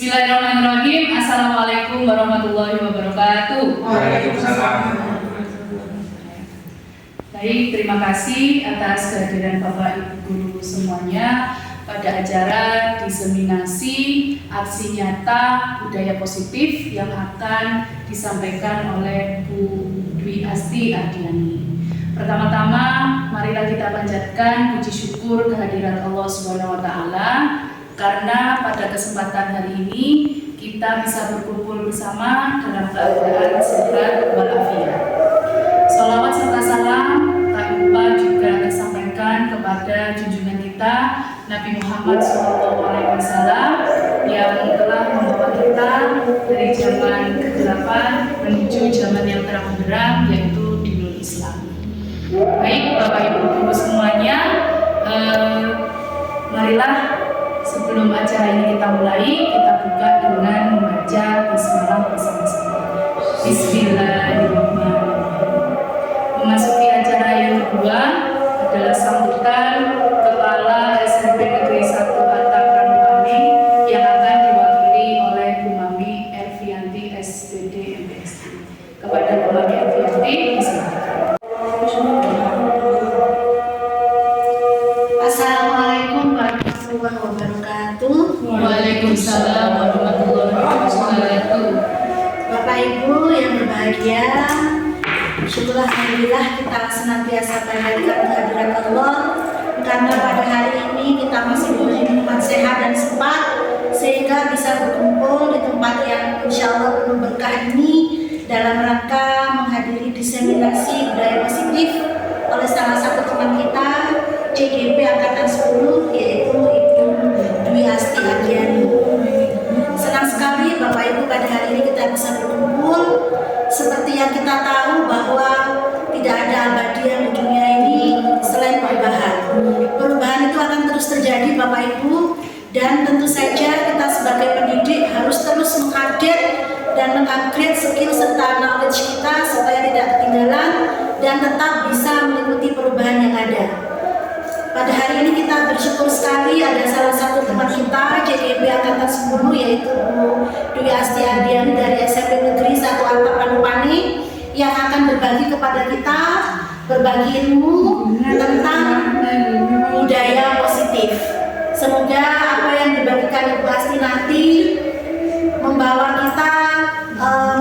Bismillahirrahmanirrahim. Assalamualaikum warahmatullahi wabarakatuh. Waalaikumsalam. Baik, terima kasih atas kehadiran Bapak Ibu Guru semuanya pada acara diseminasi aksi nyata budaya positif yang akan disampaikan oleh Bu Dwi Asti Ardiani. Pertama-tama, marilah kita panjatkan puji syukur kehadirat Allah Subhanahu wa Ta'ala, karena pada kesempatan hari ini kita bisa berkumpul bersama dalam keadaan sehat walafiat. Sholawat serta salam tak lupa juga disampaikan kepada junjungan kita Nabi Muhammad SAW yang telah membawa kita dari zaman kegelapan menuju zaman yang terang benderang, yaitu dinul Islam. Baik Bapak Ibu Guru semuanya, marilah sebelum acara ini kita mulai, kita buka dengan membaca bismillah bersama-sama. Bismillahirrahmanirrahim. Memasuki acara yang kedua adalah sambutan Kepala SMP Negeri 1 Atap Ranupane yang akan diwakili oleh Bu Mami Elvianti SPD MPSD. Kepada Bu Mami Elvianti, silakan. Assalamualaikum warahmatullahi wabarakatuh. Waalaikumsalam warahmatullahi wabarakatuh. Bapak Ibu yang berbahagia, syukurlah alhamdulillah kita senantiasa berharga kehadiran Allah, karena pada hari ini kita masih diberi nikmat sehat dan sempat sehingga bisa berkumpul di tempat yang insya Allah penuh berkah ini dalam rangka menghadiri diseminasi budaya positif oleh salah satu teman kita CGP Angkatan 10, yaitu Ibu Dwi Asti Ardiani. Senang sekali Bapak Ibu pada hari ini kita bisa berkumpul. Seperti yang kita tahu bahwa tidak ada abadian di dunia ini selain perubahan. Perubahan itu akan terus terjadi Bapak Ibu, dan tentu saja kita sebagai pendidik harus terus mengupdate dan mengupgrade skill serta knowledge kita supaya tidak ketinggalan dan tetap bisa mengikuti perubahan yang ada. Pada hari ini kita bersyukur sekali ada salah satu teman kita CGP Angkatan 10, yaitu Bu Dwi Asti Ardiani dari SMP Negeri 1 Atap Ranupane, yang akan berbagi kepada kita, berbagi ilmu tentang budaya positif. Semoga apa yang dibagikan Ibu Asti nanti membawa kita,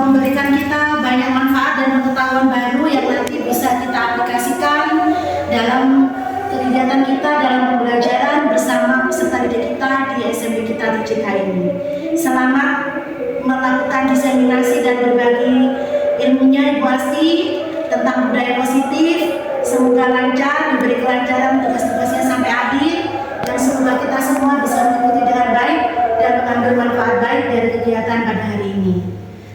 memberikan kita banyak manfaat dan pengetahuan baru yang nanti bisa kita aplikasikan dalam kegiatan kita dalam pembelajaran bersama peserta didik kita di SMP kita tercinta ini. Selamat melakukan diseminasi dan berbagi ilmunya Ibu Asti tentang budaya positif. Semoga lancar, diberi kelancaran tugas-tugasnya sampai akhir, dan semoga kita semua bisa mengikuti dengan baik dan mengambil manfaat baik dari kegiatan pada hari ini.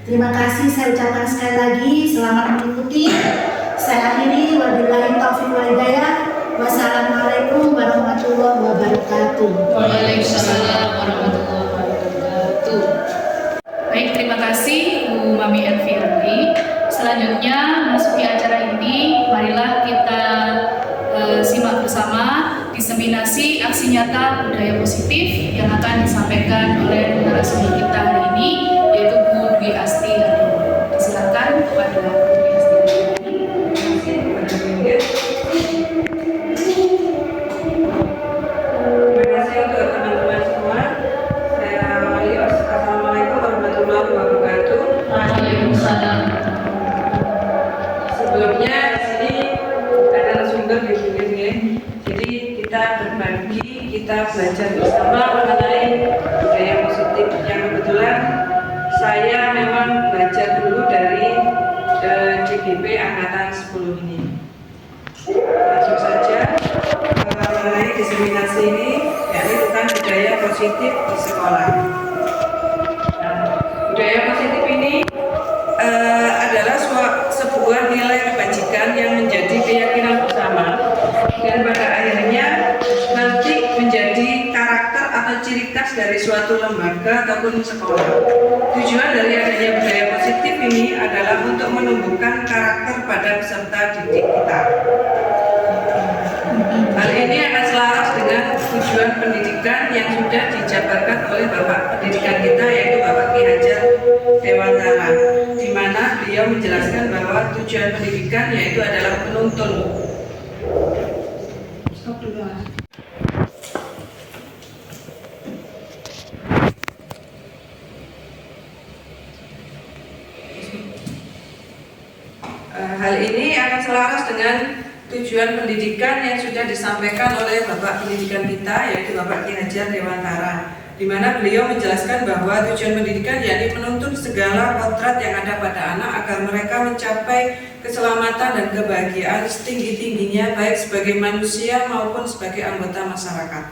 Terima kasih saya ucapkan sekali lagi, selamat mengikuti. Saya akhiri, wabillahi taufiq wal hidayah. Wassalamualaikum warahmatullahi wabarakatuh. Waalaikumsalam warahmatullahi wabarakatuh. Baik, terima kasih Bu Mami Elvianti. Selanjutnya memasuki acara ini, marilah kita simak bersama diseminasi aksi nyata budaya positif yang akan disampaikan oleh narasumber kita hari ini, yaitu Bu Dwi Asti Ardiani. Silakan kepada Bu Dwi Asti Ardiani. Sebelumnya di sini ada narasumber di sini, jadi kita berbagi, kita belajar bersama mengenai budaya positif. Yang kebetulan saya memang belajar dulu dari CGP Angkatan 10 ini. Langsung saja mengenai diseminasi ini, yakni tentang budaya positif di sekolah. Nah, budaya positif ini adalah sebuah nilai kebajikan yang menjadi keyakinan bersama, dan pada akhirnya nanti menjadi karakter atau ciri khas dari suatu lembaga ataupun sekolah. Tujuan dari adanya budaya positif ini adalah untuk menumbuhkan karakter pada peserta didik kita. Hal ini akan selaras dengan tujuan pendidikan yang sudah dijabarkan oleh Bapak Pendidikan kita, beliau menjelaskan bahwa tujuan pendidikan yaitu adalah penuntun. Stop dulu. Hal ini akan selaras dengan tujuan pendidikan yang sudah disampaikan oleh Bapak Pendidikan kita, yaitu Bapak Ki Hajar Dewantara, di mana beliau menjelaskan bahwa tujuan pendidikan yakni menuntun segala kodrat yang ada pada anak agar mereka mencapai keselamatan dan kebahagiaan setinggi-tingginya baik sebagai manusia maupun sebagai anggota masyarakat.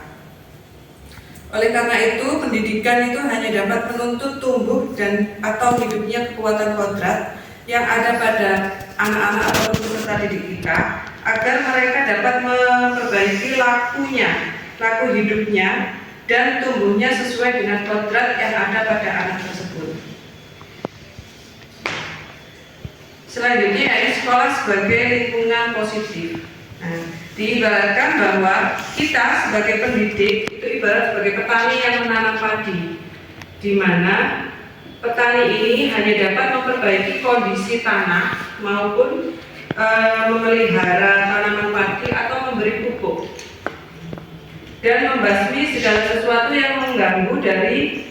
Oleh karena itu, pendidikan itu hanya dapat menuntut tumbuh dan atau hidupnya kekuatan kodrat yang ada pada anak-anak atau peserta didik kita agar mereka dapat memperbaiki laku hidupnya dan tumbuhnya sesuai dengan kodrat yang ada pada anak tersebut. Selanjutnya ini sekolah sebagai lingkungan positif. Nah, diibaratkan bahwa kita sebagai pendidik itu ibarat sebagai petani yang menanam padi, di mana petani ini hanya dapat memperbaiki kondisi tanah maupun memelihara tanaman padi atau memberi pupuk dan membasmi segala sesuatu yang mengganggu dari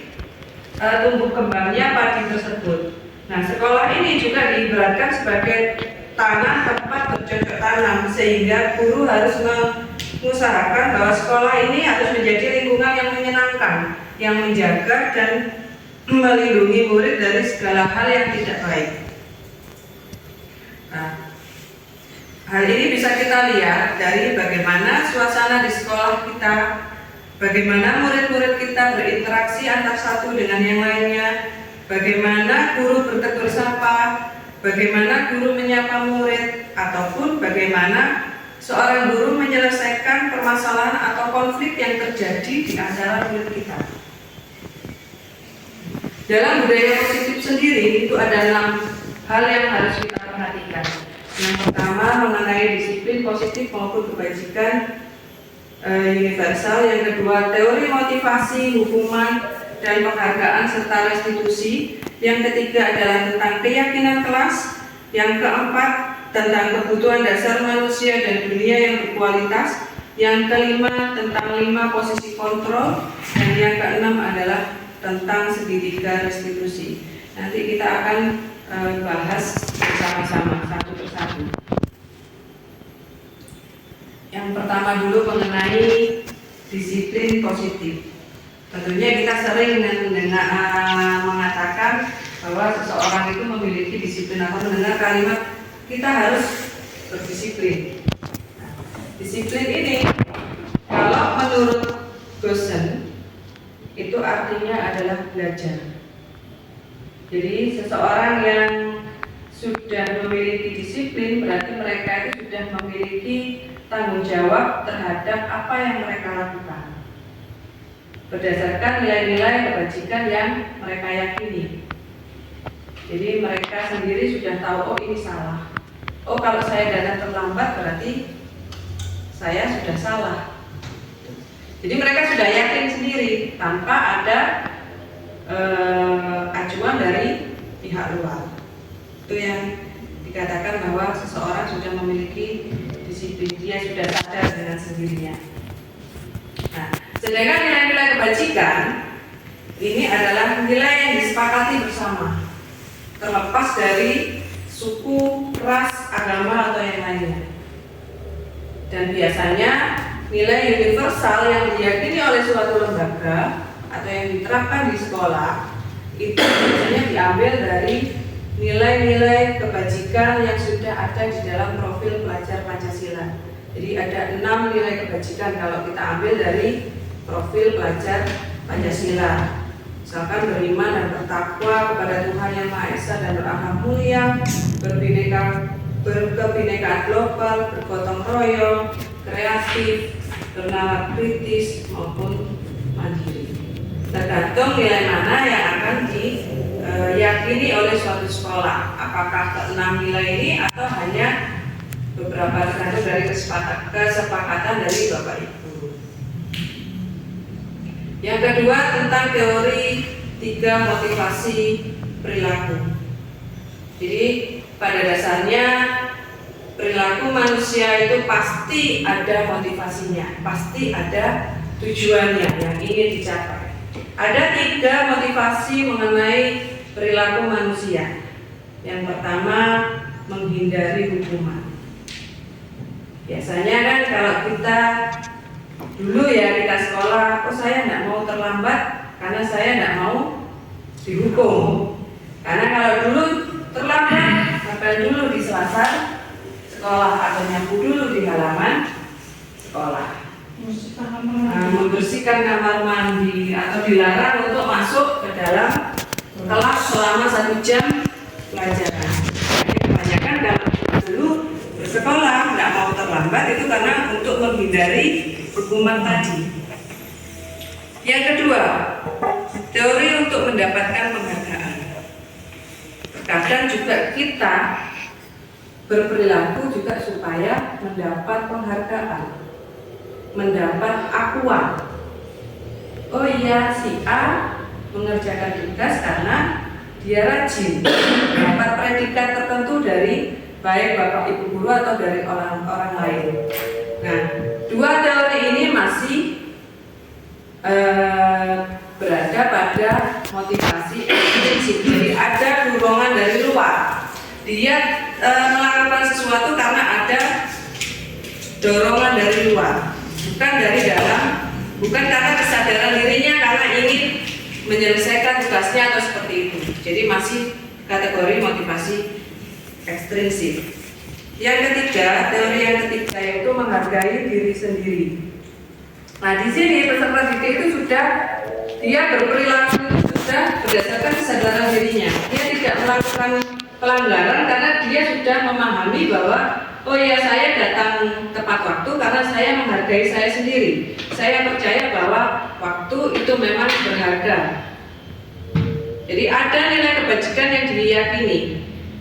tumbuh kembangnya padi tersebut. Nah, sekolah ini juga diibaratkan sebagai tanah tempat bercocok tanam, sehingga guru harus mengusahakan bahwa sekolah ini harus menjadi lingkungan yang menyenangkan, yang menjaga dan melindungi murid dari segala hal yang tidak baik. Nah, hal ini bisa kita lihat dari bagaimana suasana di sekolah kita, bagaimana murid-murid kita berinteraksi antar satu dengan yang lainnya, bagaimana guru bertegur sapa, bagaimana guru menyapa murid, ataupun bagaimana seorang guru menyelesaikan permasalahan atau konflik yang terjadi di antara murid kita. Dalam budaya positif sendiri itu ada 6 hal yang harus kita perhatikan. Yang pertama mengenai disiplin positif maupun kebajikan universal. Yang kedua teori motivasi, hukuman, dan penghargaan serta restitusi. Yang ketiga adalah tentang keyakinan kelas. Yang keempat tentang kebutuhan dasar manusia dan dunia yang berkualitas. Yang kelima tentang 5 posisi kontrol. Dan yang keenam adalah tentang segitiga restitusi. Nanti kita akan bahas bersama-sama satu persatu. Yang pertama dulu mengenai disiplin positif. Tentunya kita sering mengatakan bahwa seseorang itu memiliki disiplin atau mendengar kalimat kita harus berdisiplin. Nah, disiplin ini kalau menurut dosen itu artinya adalah belajar. Jadi seseorang yang sudah memiliki disiplin berarti mereka itu sudah memiliki tanggung jawab terhadap apa yang mereka lakukan berdasarkan nilai-nilai kebajikan yang mereka yakini. Jadi mereka sendiri sudah tahu, oh ini salah. Oh kalau saya datang terlambat berarti saya sudah salah. Jadi mereka sudah yakin sendiri tanpa ada acuan dari pihak luar. Itu yang dikatakan bahwa seseorang sudah memiliki disiplin, dia sudah sadar dengan sendirinya. Nah, sedangkan nilai-nilai kebajikan ini adalah nilai yang disepakati bersama, terlepas dari suku, ras, agama atau yang lainnya. Dan biasanya nilai universal yang diyakini oleh suatu lembaga atau yang diterapkan di sekolah itu biasanya diambil dari nilai-nilai kebajikan yang sudah ada di dalam profil pelajar Pancasila. Jadi ada 6 nilai kebajikan kalau kita ambil dari profil pelajar Pancasila. Misalkan beriman dan bertakwa kepada Tuhan Yang Maha Esa dan berakhlak mulia, berkebinekaan global, bergotong royong, kreatif, bernalar kritis maupun mandiri. Tergantung nilai mana yang akan diyakini oleh suatu sekolah. Apakah ke-6 nilai ini atau hanya beberapa tergantung dari kesepakatan dari Bapak Ibu. Yang kedua tentang teori 3 motivasi perilaku. Jadi pada dasarnya perilaku manusia itu pasti ada motivasinya, pasti ada tujuannya yang ingin dicapai. Ada 3 motivasi mengenai perilaku manusia. Yang pertama, menghindari hukuman. Biasanya kan kalau kita dulu ya kita sekolah, oh saya tidak mau terlambat karena saya tidak mau dihukum. Karena kalau dulu terlambat, sampai dulu di selasar sekolah atau nyapu dulu di halaman sekolah. Membersihkan kamar mandi atau dilarang untuk masuk ke dalam kelas selama 1 jam pelajaran. Jadi kebanyakan kalau dulu bersekolah tidak mau terlambat itu karena untuk menghindari hukuman tadi. Yang kedua, teori untuk mendapatkan penghargaan. Terkadang juga kita berperilaku juga supaya mendapat penghargaan, mendapat akuan. Oh iya, si A mengerjakan tugas karena dia rajin, dapat predikat tertentu dari baik bapak ibu guru atau dari orang-orang lain. Nah, 2 teori ini masih berada pada motivasi ekstrinsik. Jadi ada dorongan dari luar. Dia melakukan sesuatu karena ada dorongan dari luar, bukan dari dalam, bukan karena kesadaran dirinya karena ingin menyelesaikan tugasnya atau seperti itu. Jadi masih kategori motivasi ekstrinsik. Yang ketiga, teori yang ketiga yaitu menghargai diri sendiri. Nah, di sini peserta didik itu sudah dia berperilaku sudah berdasarkan kesadaran dirinya. Dia tidak melakukan pelanggaran karena dia sudah memahami bahwa oh ya, saya datang tepat waktu karena saya menghargai saya sendiri. Saya percaya bahwa waktu itu memang berharga. Jadi ada nilai kebajikan yang diyakini.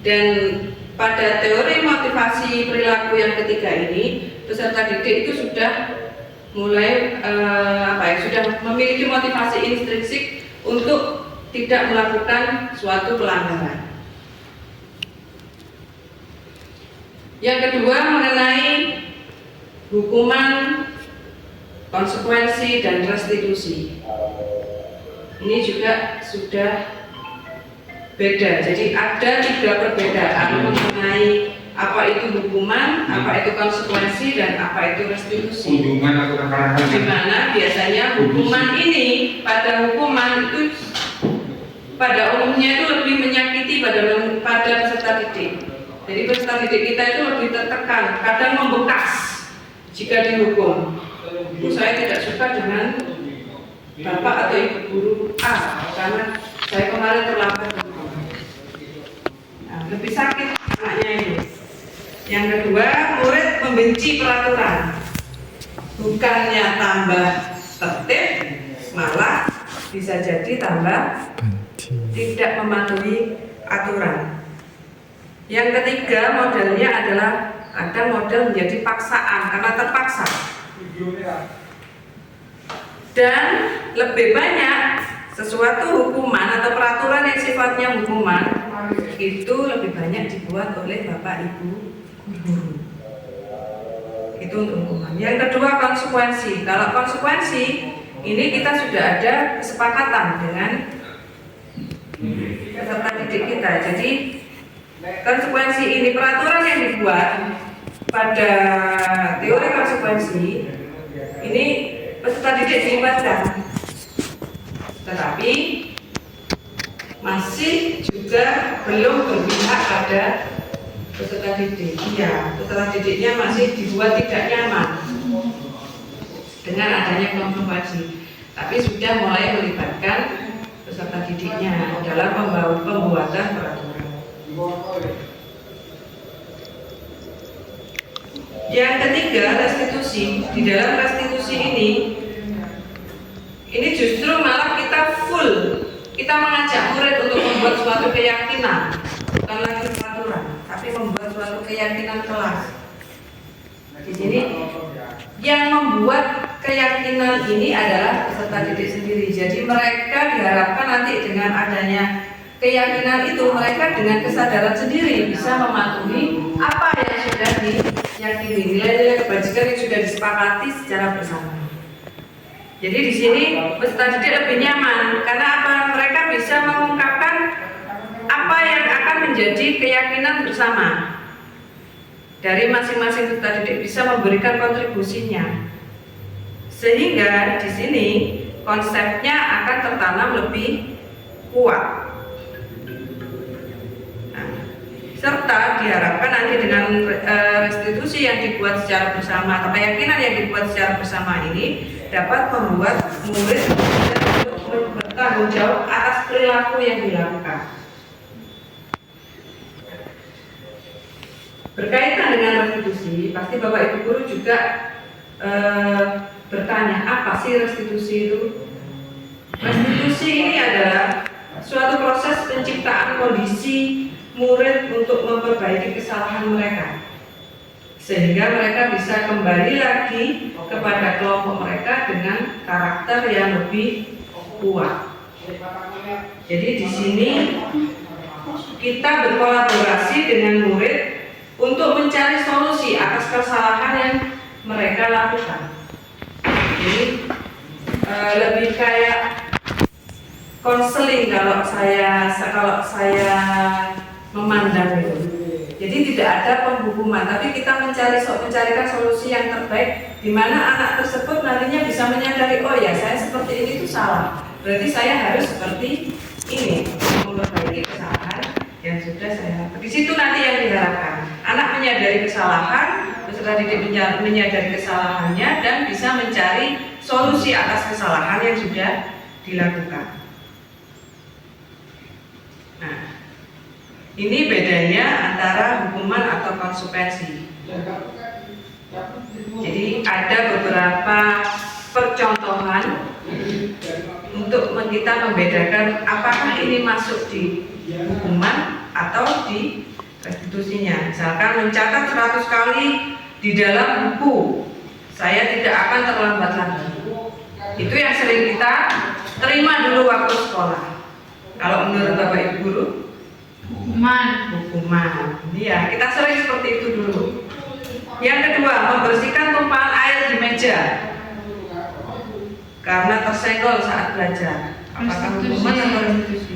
Dan pada teori motivasi perilaku yang ketiga ini, peserta didik itu sudah mulai sudah memiliki motivasi intrinsik untuk tidak melakukan suatu pelanggaran. Yang kedua mengenai hukuman, konsekuensi dan restitusi. Ini juga sudah beda. Jadi ada 3 perbedaan mengenai apa itu hukuman, apa itu konsekuensi, dan apa itu restitusi. Di mana biasanya hukuman ini, pada hukuman itu pada umumnya itu lebih menyakiti pada peserta didik. Jadi peserta didik kita itu lebih tertekan, kadang membekas jika dihukum. Saya tidak suka dengan bapak atau ibu guru A karena saya kemarin terlambat. Nah, lebih sakit anaknya ini. Yang kedua, murid membenci peraturan. Bukannya tambah tertib, malah bisa jadi tambah tidak mematuhi aturan. Yang ketiga, modelnya adalah ada model menjadi paksaan karena terpaksa. Dan lebih banyak sesuatu hukuman atau peraturan yang sifatnya hukuman itu lebih banyak dibuat oleh bapak ibu guru. Itu untuk hukuman. Yang kedua, konsekuensi. Kalau konsekuensi ini kita sudah ada kesepakatan dengan peserta didik kita. Jadi konsekuensi ini peraturan yang dibuat pada teori konsekuensi ini peserta didik dilibatkan, tetapi masih juga belum berpihak pada peserta didik. Iya, peserta didiknya masih dibuat tidak nyaman dengan adanya konsekuensi, tapi sudah mulai melibatkan peserta didiknya dalam pembuatan peraturan. Yang ketiga, restitusi. Di dalam restitusi ini justru malah kita mengajak murid untuk membuat suatu keyakinan, bukan lagi peraturan, tapi membuat suatu keyakinan kelas. Di sini yang membuat keyakinan ini adalah peserta didik sendiri. Jadi mereka diharapkan nanti dengan adanya keyakinan itu mereka dengan kesadaran sendiri bisa mematuhi apa yang sudah diyakini, nilai-nilai kebajikan yang sudah disepakati secara bersama. Jadi di sini peserta didik lebih nyaman karena apa? Mereka bisa mengungkapkan apa yang akan menjadi keyakinan bersama. Dari masing-masing peserta didik bisa memberikan kontribusinya. Sehingga di sini konsepnya akan tertanam lebih kuat. Nah, serta diharapkan nanti dengan restitusi yang dibuat secara bersama atau keyakinan yang dibuat secara bersama ini dapat membuat murid bertanggung jawab atas perilaku yang dilakukan. Berkaitan dengan restitusi, pasti Bapak Ibu Guru juga bertanya, apa sih restitusi itu? Restitusi ini adalah suatu proses penciptaan kondisi murid untuk memperbaiki kesalahan mereka, sehingga mereka bisa kembali lagi kepada kelompok mereka dengan karakter yang lebih kuat. Jadi di sini kita berkolaborasi dengan murid untuk mencari solusi atas kesalahan yang mereka lakukan. Jadi lebih kayak konseling kalau saya memandang itu. Jadi tidak ada penghukuman, tapi kita mencarikan solusi yang terbaik, di mana anak tersebut nantinya bisa menyadari, oh ya saya seperti ini itu salah, berarti saya harus seperti ini, memperbaiki kesalahan yang sudah saya lakukan. Di situ nanti yang diharapkan, anak menyadari kesalahan, peserta didik menyadari kesalahannya dan bisa mencari solusi atas kesalahan yang sudah dilakukan. Nah, ini bedanya antara hukuman atau konsekuensi. Jadi ada beberapa percontohan untuk kita membedakan apakah ini masuk di hukuman atau di restitusinya. Misalkan mencatat 100 kali di dalam buku, saya tidak akan terlambat lagi. Itu yang sering kita terima dulu waktu sekolah. Kalau menurut Bapak Ibu Guru, hukuman. Iya, kita sering seperti itu dulu. Yang kedua, membersihkan tumpahan air di meja karena tersenggol saat belajar. Apakah hukuman atau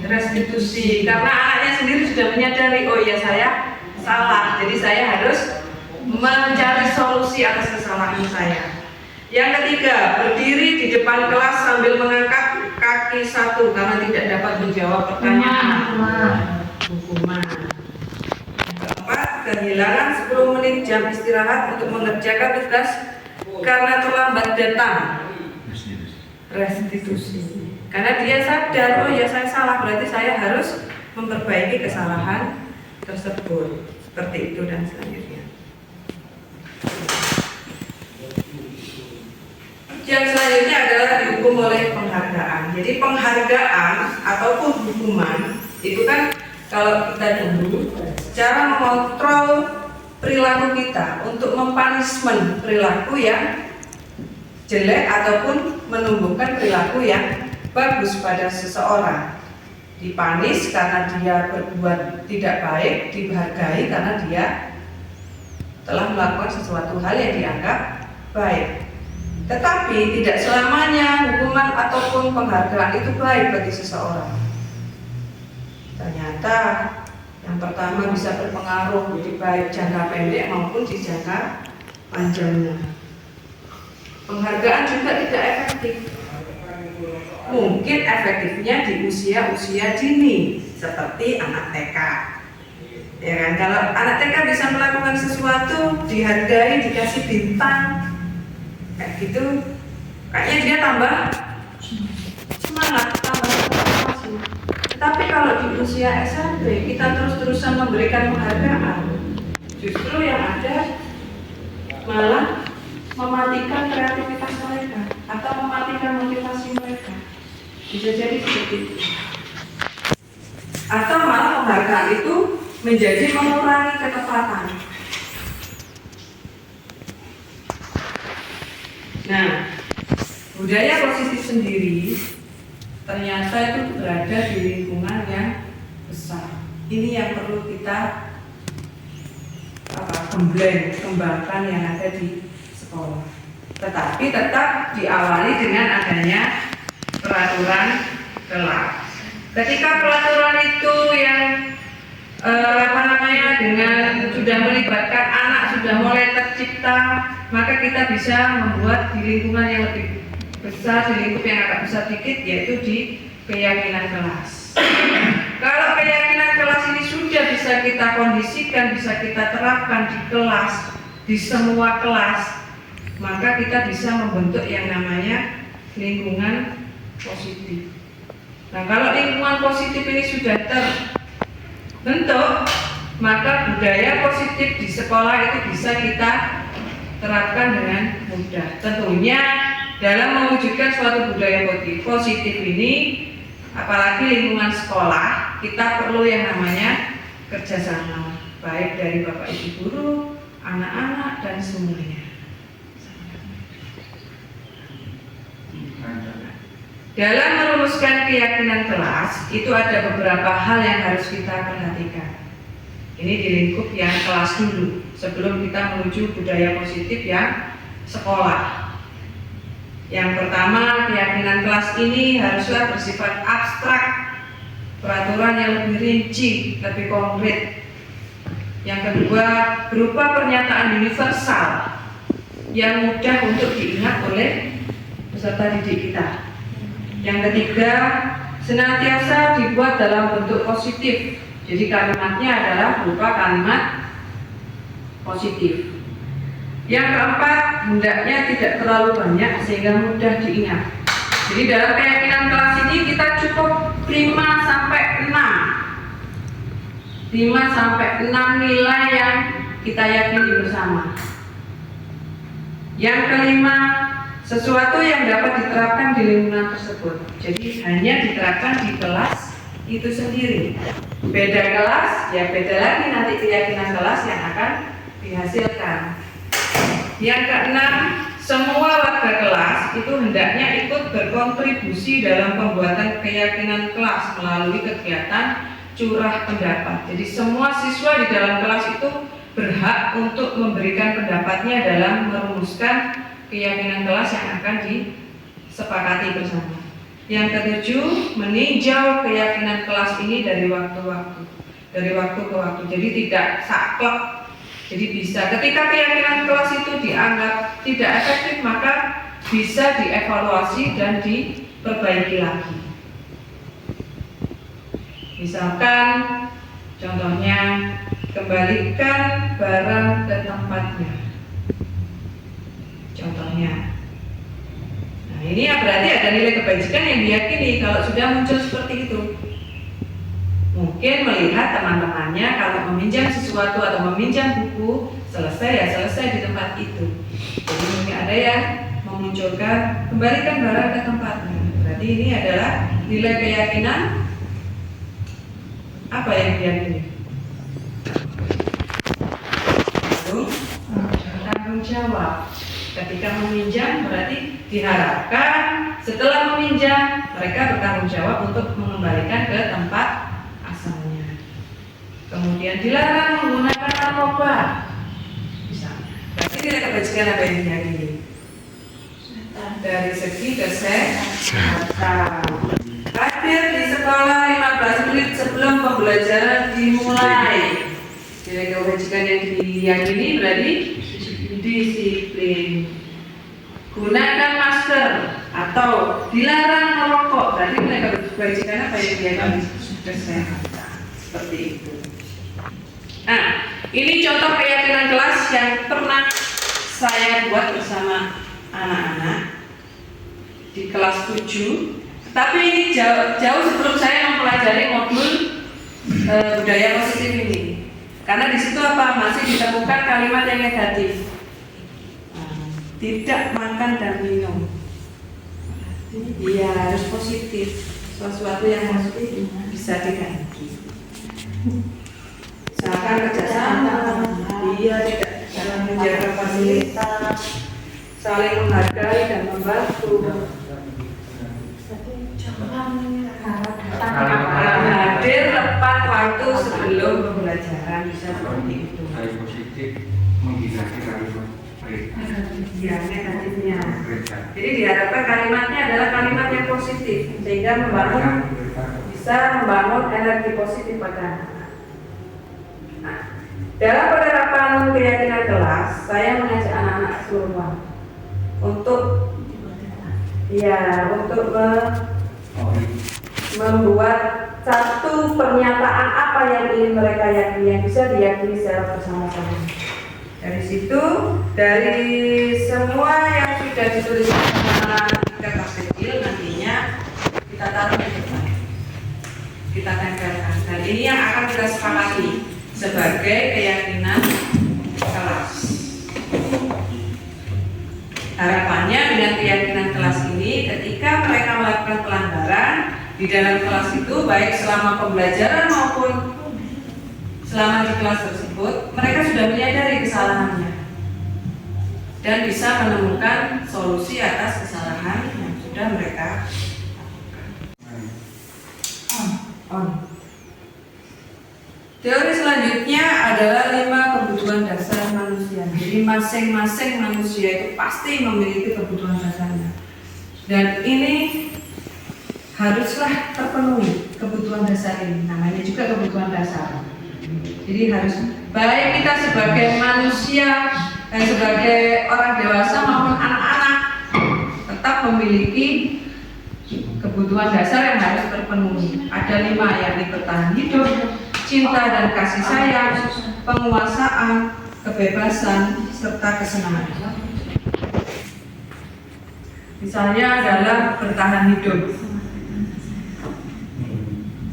restitusi? Karena anaknya sendiri sudah menyadari, oh ya saya salah, jadi saya harus mencari solusi atas kesalahan saya. Yang ketiga, berdiri di depan kelas sambil mengangkat kaki satu karena tidak dapat menjawab pertanyaan. Hukuman. Yang keempat, kehilangan 10 menit jam istirahat untuk mengerjakan tugas karena terlambat datang. Restitusi. Karena dia sadar, oh ya saya salah, berarti saya harus memperbaiki kesalahan tersebut. Seperti itu dan selanjutnya. Yang selanjutnya adalah dihukum oleh penghargaan. Jadi penghargaan ataupun hukuman itu kan kalau kita dulu cara mengontrol perilaku kita untuk mempunishment perilaku yang jelek ataupun menumbuhkan perilaku yang bagus pada seseorang. Dipanis karena dia berbuat tidak baik, dihargai karena dia telah melakukan sesuatu hal yang dianggap baik. Tetapi tidak selamanya hukuman ataupun penghargaan itu baik bagi seseorang. Ternyata yang pertama bisa berpengaruh di baik jangka pendek maupun di jangka panjangnya. Penghargaan juga tidak efektif. Mungkin efektifnya di usia-usia dini seperti anak TK. Ya kan? Kalau anak TK bisa melakukan sesuatu, dihargai, dikasih bintang, kayak gitu, kayaknya dia tambah semangat, tambah motivasi. Tapi kalau di usia SMP kita terus-terusan memberikan penghargaan, justru yang ada malah mematikan kreativitas mereka atau mematikan motivasi mereka. Bisa jadi seperti itu. Atau malah penghargaan itu menjadi mengurangi ketepatan. Nah, budaya positif sendiri ternyata itu berada di lingkungan yang ini yang perlu kita kembangkan yang ada di sekolah. Tetapi tetap diawali dengan adanya peraturan kelas. Ketika peraturan itu yang dengan sudah melibatkan anak, sudah mulai tercipta, maka kita bisa membuat di lingkungan yang lebih besar, di lingkup yang agak besar dikit, yaitu di keyakinan kelas. Kalau keyakinan kelas ini sudah bisa kita kondisikan, bisa kita terapkan di kelas, di semua kelas, maka kita bisa membentuk yang namanya lingkungan positif. Nah, kalau lingkungan positif ini sudah terbentuk, maka budaya positif di sekolah itu bisa kita terapkan dengan mudah. Tentunya dalam mewujudkan suatu budaya positif ini, apalagi lingkungan sekolah, kita perlu yang namanya kerjasama, baik dari Bapak Ibu guru, anak-anak, dan semuanya. Dalam merumuskan keyakinan kelas, itu ada beberapa hal yang harus kita perhatikan. Ini di lingkup yang kelas dulu, sebelum kita menuju budaya positif yang sekolah. Yang pertama, keyakinan kelas ini haruslah bersifat abstrak, peraturan yang lebih rinci, lebih konkret. Yang kedua, berupa pernyataan universal yang mudah untuk diingat oleh peserta didik kita. Yang ketiga, senantiasa dibuat dalam bentuk positif. Jadi kalimatnya adalah berupa kalimat positif. Yang keempat, hendaknya tidak terlalu banyak sehingga mudah diingat. Jadi dalam keyakinan kelas ini kita cukup 5 sampai 6 nilai yang kita yakini bersama. Yang kelima, sesuatu yang dapat diterapkan di lingkungan tersebut. Jadi hanya diterapkan di kelas itu sendiri. Beda kelas, ya beda lagi nanti keyakinan kelas yang akan dihasilkan. Yang keenam, semua warga kelas itu hendaknya ikut berkontribusi dalam pembuatan keyakinan kelas melalui kegiatan curah pendapat. Jadi semua siswa di dalam kelas itu berhak untuk memberikan pendapatnya dalam merumuskan keyakinan kelas yang akan disepakati bersama. Yang ketujuh, meninjau keyakinan kelas ini dari waktu ke waktu. Jadi tidak saklek. Jadi bisa ketika keyakinan kelas itu dianggap tidak efektif, maka bisa dievaluasi dan diperbaiki lagi. Misalkan contohnya, kembalikan barang ke tempatnya. Contohnya. Nah, ini ya berarti ada nilai kebajikan yang diyakini kalau sudah muncul seperti itu. Mungkin melihat teman-temannya kalau meminjam sesuatu atau meminjam buku, selesai di tempat itu. Jadi mungkin ada yang memunculkan kembalikan barang ke tempatnya. Berarti ini adalah nilai keyakinan apa yang diyakini? Tanggung jawab. Ketika meminjam berarti diharapkan setelah meminjam mereka bertanggung jawab untuk mengembalikan ke tempat asalnya. Kemudian dilarang menggunakan narkoba, misalnya. Berarti nilai kebajikan apa yang diyakini? Dari segi kesehatan. Hadir di sekolah 15 menit sebelum pembelajaran dimulai. Nilai kebajikan yang diyakini berarti disiplin. Gunakan masker atau dilarang merokok. Berarti nilai kebajikan apa yang diyakini? Kesehatan. Seperti itu. Nah, ini contoh keyakinan kelas yang pernah saya buat bersama anak-anak di kelas 7. Tapi ini jauh sebelum saya mempelajari modul budaya positif ini. Karena di situ apa? Masih ditemukan kalimat yang negatif. Tidak makan dan minum. Iya, harus positif. Sesuatu yang positif bisa diganti. Misalkan kerjasama, dia tidak dalam menjaga fasilitas, saling menghargai dan membantu. Hadir tepat waktu sebelum sebelum pembelajaran bisa seperti itu. Saya positif menghindari kalimat mereka. Ya, negatifnya. Mereka. Jadi diharapkan kalimatnya adalah kalimat yang positif sehingga bisa membangun energi positif pada anak. Nah, dalam penerapan keyakinan kelas, saya mengajak anak-anak keseluruhan untuk membuat satu pernyataan apa yang ingin mereka yakini yang bisa diyakini secara bersama-sama. Dari situ, dari semua yang sudah ditulis sama kertas kecil nantinya kita taruh di depan, kita tempelkan. Dan ini yang akan kita sepakati sebagai keyakinan kelas. Harapannya dengan keyakinan kelas ini, ketika mereka melakukan pelanggaran di dalam kelas itu, baik selama pembelajaran maupun selama di kelas tersebut, mereka sudah menyadari kesalahannya dan bisa menemukan solusi atas kesalahan yang sudah mereka lakukan. Teori selanjutnya adalah 5 kebutuhan dasar manusia. Jadi masing-masing manusia itu pasti memiliki kebutuhan dasarnya. Dan ini haruslah terpenuhi kebutuhan dasar ini. Namanya juga kebutuhan dasar. Jadi harus baik kita sebagai manusia dan sebagai orang dewasa maupun anak-anak tetap memiliki kebutuhan dasar yang harus terpenuhi. Ada 5, yakni bertahan hidup, cinta dan kasih sayang, penguasaan, kebebasan, serta kesenangan. Misalnya adalah bertahan hidup.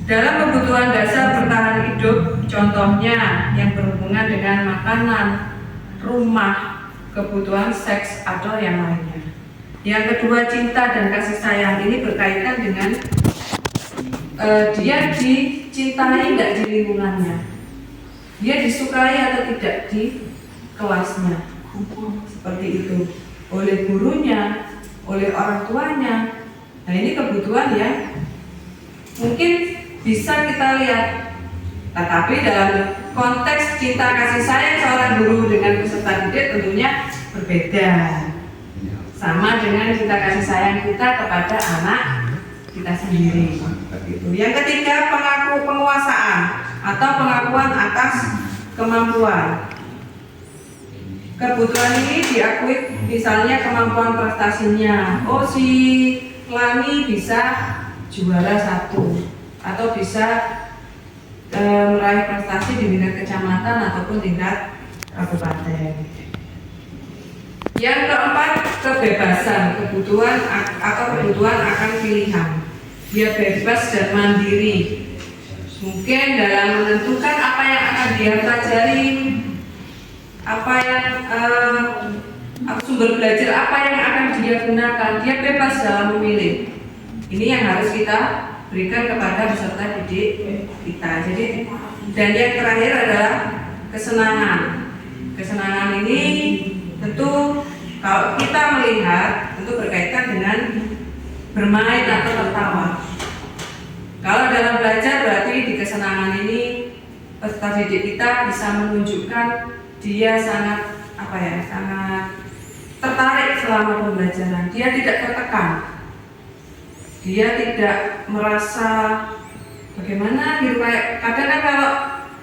Dalam kebutuhan dasar bertahan hidup, contohnya yang berhubungan dengan makanan, rumah, kebutuhan seks atau yang lainnya. Yang kedua, cinta dan kasih sayang ini berkaitan dengan dia dicintai tidak di lingkungannya, dia disukai atau tidak di kelasnya, seperti itu, oleh gurunya, oleh orang tuanya. Nah, ini kebutuhan yang mungkin bisa kita lihat, tetapi dalam konteks cinta kasih sayang seorang guru dengan peserta didik tentunya berbeda, sama dengan cinta kasih sayang kita kepada anak kita sendiri. Yang ketiga, penguasaan atau pengakuan atas kemampuan. Kebutuhan ini diakui, misalnya kemampuan prestasinya. Oh, si Lani bisa juara 1 atau bisa meraih prestasi di tingkat kecamatan ataupun tingkat kabupaten. Yang keempat, kebebasan, kebutuhan akan pilihan. Dia bebas dan mandiri, mungkin dalam menentukan apa yang akan dia pelajari, apa yang sumber belajar apa yang akan dia gunakan. Dia bebas dalam memilih. Ini yang harus kita berikan kepada peserta didik kita. Jadi, dan yang terakhir adalah kesenangan. Kesenangan ini tentu kalau kita melihat tentu berkaitan dengan bermain atau tertawa. Kalau dalam belajar berarti di kesenangan ini peserta didik kita bisa menunjukkan dia sangat sangat tertarik selama pembelajaran. Dia tidak tertekan. Dia tidak merasa bagaimana gitu, kayak kadang kan kalau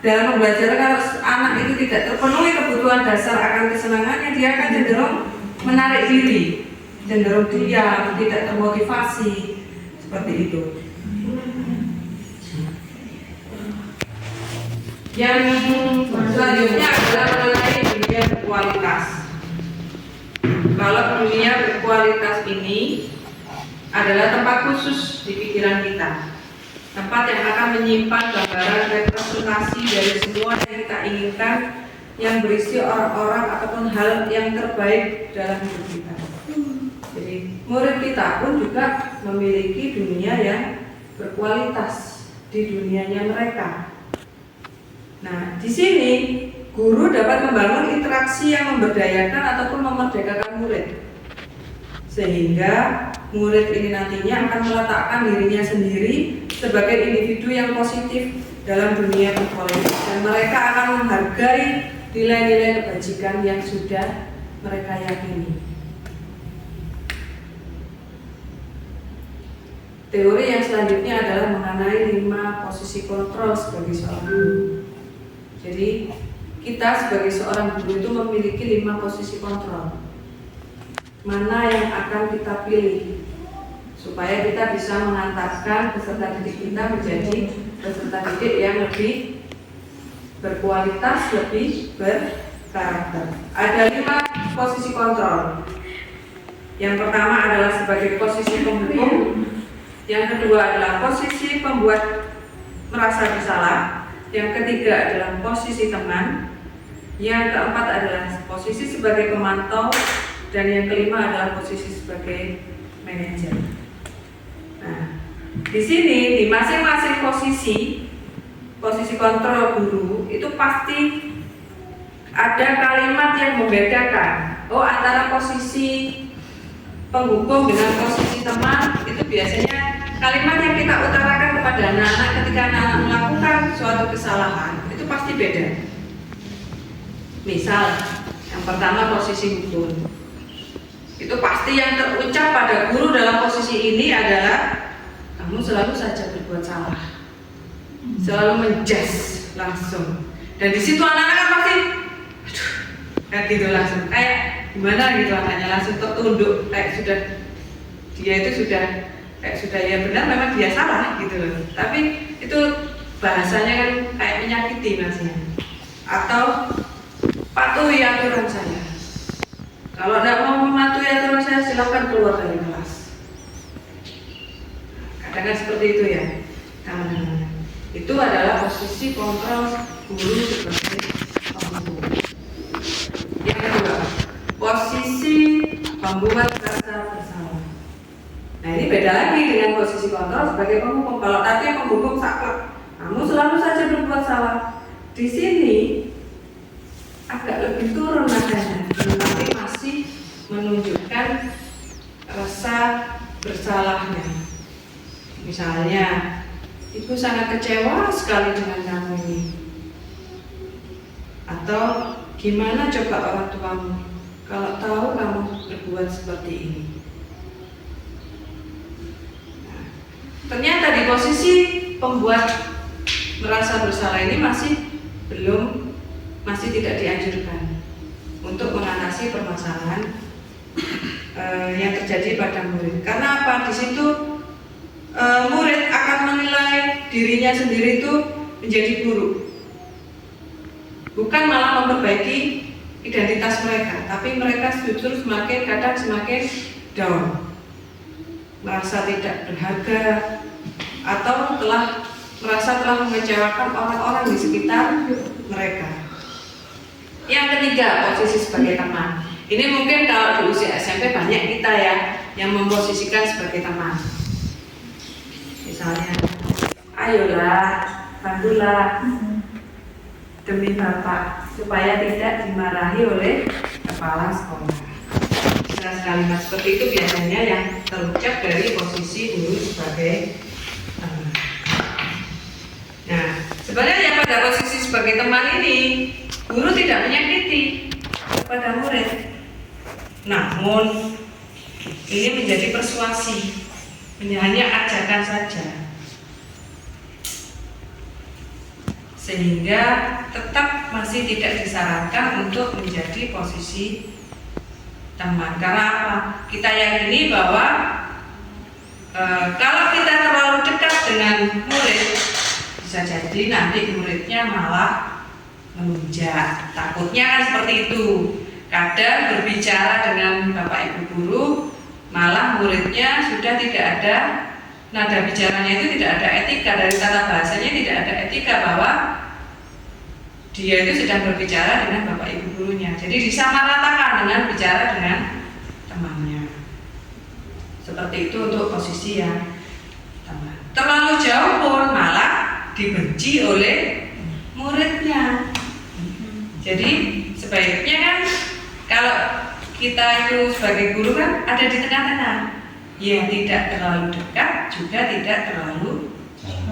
dalam pembelajaran kalau anak itu tidak terpenuhi kebutuhan dasar akan kesenangannya, dia akan cenderung menarik diri, cenderung diam, tidak termotivasi, seperti itu. Yang selanjutnya adalah mengenai dunia berkualitas. Kalau dunia berkualitas ini adalah tempat khusus di pikiran kita, tempat yang akan menyimpan gambaran representasi dari semua yang kita inginkan, yang berisi orang-orang ataupun hal yang terbaik dalam hidup kita. Jadi murid kita pun juga memiliki dunia yang berkualitas di dunianya mereka. Nah, di sini guru dapat membangun interaksi yang memberdayakan ataupun memerdekakan murid, sehingga murid ini nantinya akan meletakkan dirinya sendiri sebagai individu yang positif dalam dunia berpolitik, dan mereka akan menghargai nilai-nilai kebajikan yang sudah mereka yakini. Teori yang selanjutnya adalah mengenai 5 posisi kontrol sebagai seorang guru. Jadi kita sebagai seorang guru itu memiliki 5 posisi kontrol. Mana yang akan kita pilih supaya kita bisa mengantarkan peserta didik kita menjadi peserta didik yang lebih berkualitas, lebih berkarakter. Ada 5 posisi kontrol. Yang pertama adalah sebagai posisi penghukum, yang kedua adalah posisi pembuat merasa bersalah, yang ketiga adalah posisi teman, yang keempat adalah posisi sebagai pemantau, dan yang kelima adalah posisi sebagai manajer. Nah, di sini di masing-masing posisi kontrol guru itu pasti ada kalimat yang membedakan. Oh, antara posisi penghukum dengan posisi teman itu biasanya kalimat yang kita utarakan kepada anak-anak ketika anak-anak melakukan suatu kesalahan itu pasti beda. Misal, yang pertama posisi hukum. Itu pasti yang terucap pada guru dalam posisi ini adalah kamu selalu saja berbuat salah, selalu menjudge langsung. Dan di situ anak-anak kan pasti, aduh, kayak gitu langsung, kayak gimana gitu anaknya langsung tertunduk, kayak sudah dia itu sudah ya benar memang dia salah gitu loh. Tapi itu bahasanya kan kayak menyakiti maksudnya. Atau patuhi aturan saya. Kalau tidak mau mematuhi aturan saya, silakan keluar dari kelas. Kadang-kadang seperti itu ya, teman-teman. Itu adalah posisi kontrol guru sebagai penghukum. Yang kedua, posisi pembuat rasa bersalah. Nah, ini beda lagi dengan posisi kontrol sebagai penghukum. Kalau tadi yang penghukum saklek, kamu selalu saja berbuat salah. Di sini agak lebih turun nadanya, tapi masih menunjukkan rasa bersalahnya. Misalnya, ibu sangat kecewa sekali dengan kamu ini. Atau gimana coba orang tuamu kalau tahu kamu berbuat seperti ini. Nah, ternyata di posisi pembuat merasa bersalah ini masih tidak dianjurkan untuk mengatasi permasalahan yang terjadi pada murid. Karena apa? Di situ murid akan menilai dirinya sendiri itu menjadi buruk, bukan malah memperbaiki identitas mereka, tapi mereka justru semakin down, merasa tidak berharga, atau merasa telah mengecewakan orang-orang di sekitar mereka. Yang ketiga, posisi sebagai teman. Ini mungkin kalau di usia SMP banyak kita ya yang memposisikan sebagai teman. Misalnya, ayolah, bantulah demi Bapak supaya tidak dimarahi oleh kepala sekolah. Kalimat seperti itu biasanya yang terucap dari posisi guru sebagai teman. Nah, sebenarnya pada posisi sebagai teman ini guru tidak menyakiti kepada murid, namun ini menjadi persuasi, hanya ajakan saja, sehingga tetap masih tidak disarankan untuk menjadi posisi teman. Karena apa? Kita yakini bahwa kalau kita terlalu dekat dengan murid, bisa jadi nanti muridnya malah melunjak. Takutnya kan seperti itu. Kadang berbicara dengan Bapak Ibu guru, malah muridnya sudah tidak ada nada bicaranya itu tidak ada etika, dari tata bahasanya tidak ada etika bahwa dia itu sedang berbicara dengan Bapak Ibu gurunya. Jadi disamaratakan dengan bicara dengan temannya. Seperti itu untuk posisi yang teman. Terlalu jauh pun malah dibenci oleh muridnya. Jadi sebaiknya kan kalau kita itu sebagai guru kan ada di tengah-tengah. ya tidak terlalu dekat juga tidak terlalu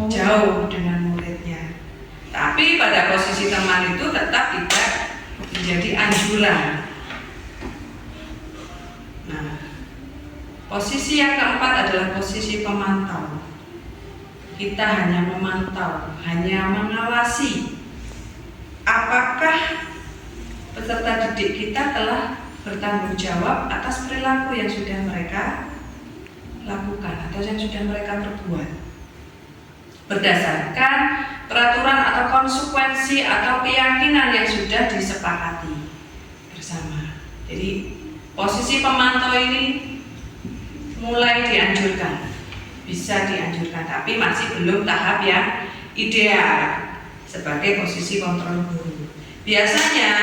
jauh dengan muridnya. Tapi pada posisi teman itu tetap tidak menjadi anjuran. Nah, posisi yang keempat adalah posisi pemantau. Kita hanya memantau, hanya mengawasi apakah peserta didik kita telah bertanggung jawab atas perilaku yang sudah mereka lakukan atau yang sudah mereka perbuat berdasarkan peraturan atau konsekuensi atau keyakinan yang sudah disepakati bersama. Jadi posisi pemantau ini mulai dianjurkan, bisa dianjurkan, tapi masih belum tahap yang ideal sebagai posisi kontrol guru. Biasanya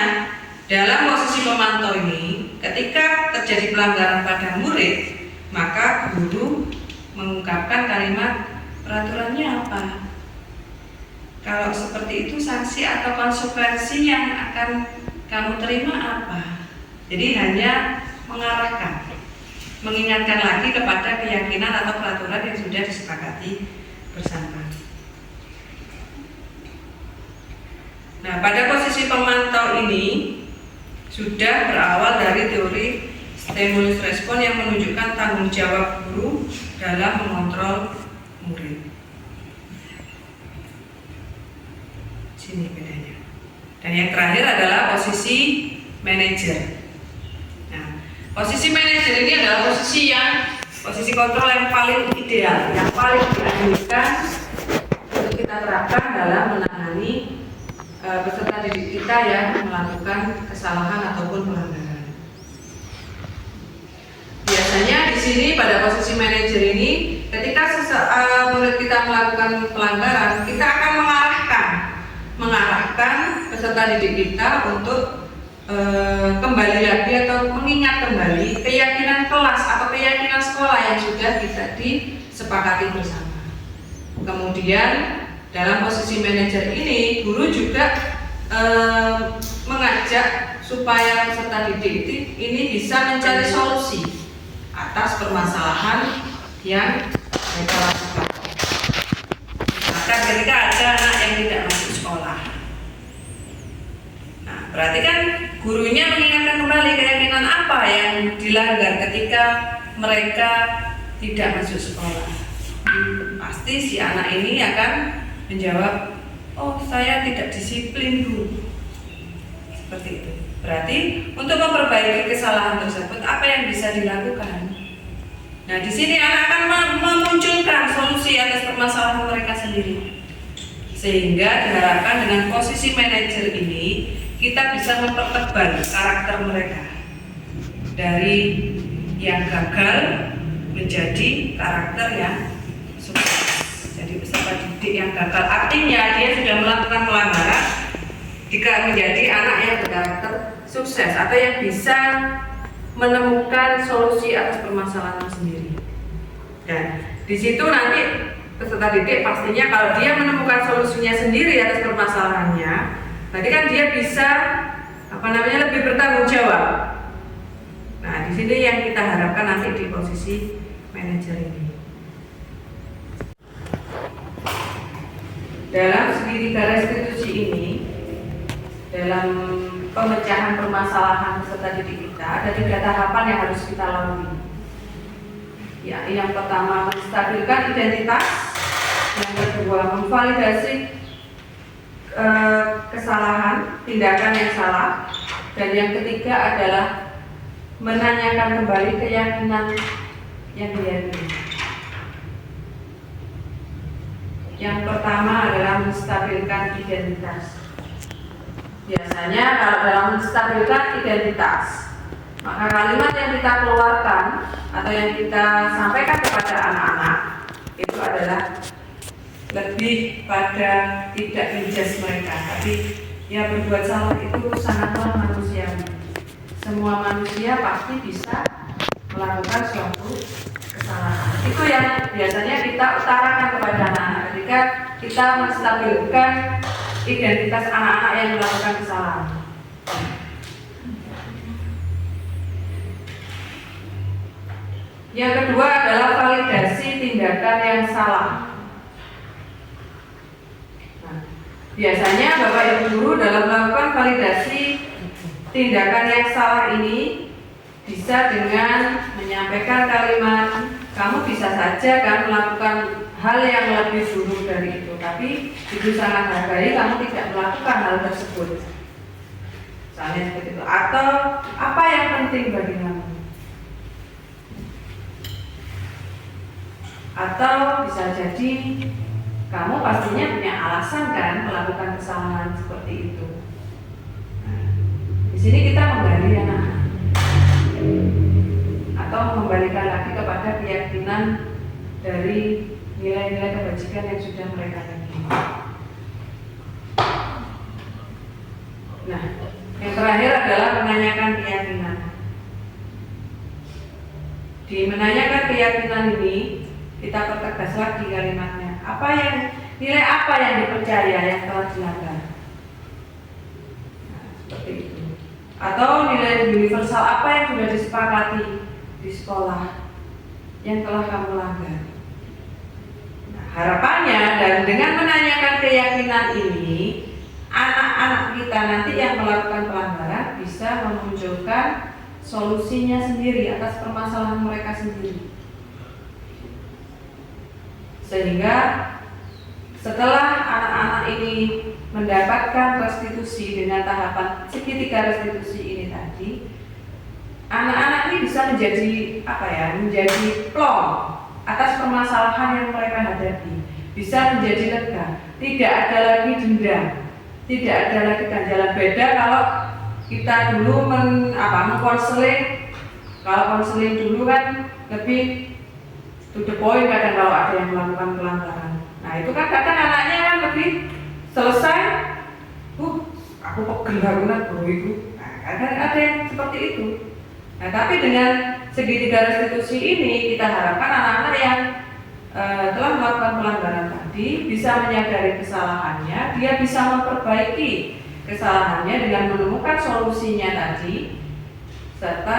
dalam posisi pemantau ini, ketika terjadi pelanggaran pada murid, maka guru mengungkapkan kalimat peraturannya apa. Kalau seperti itu, sanksi atau konsekuensi yang akan kamu terima apa. Jadi hanya mengarahkan, mengingatkan lagi kepada keyakinan atau peraturan yang sudah disepakati bersama. Nah, pada posisi pemantau ini sudah berawal dari teori stimulus respon yang menunjukkan tanggung jawab guru dalam mengontrol murid. Sini bedanya. Dan yang terakhir adalah posisi manajer. Nah, posisi manajer ini adalah posisi kontrol yang paling ideal, yang paling dianjurkan untuk kita terapkan dalam menangani peserta didik kita yang melakukan kesalahan ataupun pelanggaran. Biasanya di sini pada posisi manajer ini, ketika murid kita melakukan pelanggaran, kita akan mengarahkan peserta didik kita untuk kembali lagi atau mengingat kembali keyakinan kelas atau keyakinan sekolah yang sudah kita disepakati bersama. Kemudian dalam posisi manajer ini, guru juga mengajak supaya peserta didik ini bisa mencari solusi atas permasalahan yang mereka lakukan. Maka ketika ada anak yang tidak masuk sekolah, nah berarti kan gurunya mengingatkan kembali keyakinan apa yang dilanggar ketika mereka tidak masuk sekolah. Pasti si anak ini akan menjawab, oh saya tidak disiplin Bu. Seperti itu. Berarti untuk memperbaiki kesalahan tersebut apa yang bisa dilakukan? Nah, di sini anak akan memunculkan solusi atas permasalahan mereka sendiri. Sehingga diharapkan dengan posisi manajer ini kita bisa mempertebal karakter mereka dari yang gagal menjadi karakter yang sukses. Jadi peserta didik yang gagal artinya dia sudah melakukan pelanggaran jika menjadi anak yang berkarakter sukses atau yang bisa menemukan solusi atas permasalahan sendiri. Dan di situ nanti peserta didik pastinya kalau dia menemukan solusinya sendiri atas permasalahannya, berarti kan dia bisa lebih bertanggung jawab. Nah, di sini yang kita harapkan nanti di posisi manajer ini. Dalam segitiga restitusi ini, dalam pemecahan permasalahan peserta didik kita ada 3 tahapan yang harus kita lalui. Ya, yang pertama menstabilkan identitas, yang kedua memvalidasi kesalahan, tindakan yang salah, dan yang ketiga adalah menanyakan kembali keyakinan yang diyakini. Yang pertama adalah menstabilkan identitas. Biasanya kalau dalam menstabilkan identitas, maka kalimat yang kita keluarkan atau yang kita sampaikan kepada anak-anak itu adalah lebih pada tidak menjudge mereka, tapi ya berbuat salah itu sangatlah manusiawi. Semua manusia pasti bisa melakukan suatu kesalahan. Itu yang biasanya kita utarakan kepada anak-anak ketika kita menstabilkan identitas anak-anak yang melakukan kesalahan. Yang kedua adalah validasi tindakan yang salah. Nah, biasanya Bapak Ibu guru dalam melakukan validasi tindakan yang salah ini bisa dengan menyampaikan kalimat, kamu bisa saja kan melakukan hal yang lebih dulu dari itu, tapi itu sangat hargai kamu tidak melakukan hal tersebut. Misalnya seperti itu. Atau apa yang penting bagi kamu? Atau bisa jadi kamu pastinya punya alasan kan melakukan kesalahan seperti itu. Nah, di sini kita menggali anak-anak atau mengembalikan lagi kepada keyakinan dari nilai-nilai kebajikan yang sudah mereka miliki. Nah, yang terakhir adalah menanyakan keyakinan. Di menanyakan keyakinan ini kita pertegas lagi kalimatnya. Nilai apa yang dipercaya yang telah dilanggar? Nah, seperti itu. Atau nilai universal apa yang sudah disepakati di sekolah yang telah kamu langgar? Nah, harapannya dan dengan menanyakan keyakinan ini, anak-anak kita nanti yang melakukan pelanggaran bisa memunculkan solusinya sendiri atas permasalahan mereka sendiri. Sehingga setelah anak-anak ini mendapatkan restitusi dengan tahapan segitiga restitusi ini tadi, anak-anak ini bisa menjadi plong atas permasalahan yang mereka hadapi, bisa menjadi lega, tidak ada lagi dendam, tidak ada lagi ganjalan. Beda kalau kita dulu mengkonseling, kalau konseling dulu kan lebih to the point kadang kalau ada yang melakukan pelanggaran. Nah itu kan kadang anaknya kan lebih selesai, aku pegel banget itu. Nah, ada yang seperti itu. Nah tapi dengan segitiga restitusi ini kita harapkan anak-anak yang telah melakukan pelanggaran tadi bisa menyadari kesalahannya, dia bisa memperbaiki kesalahannya dengan menemukan solusinya tadi, serta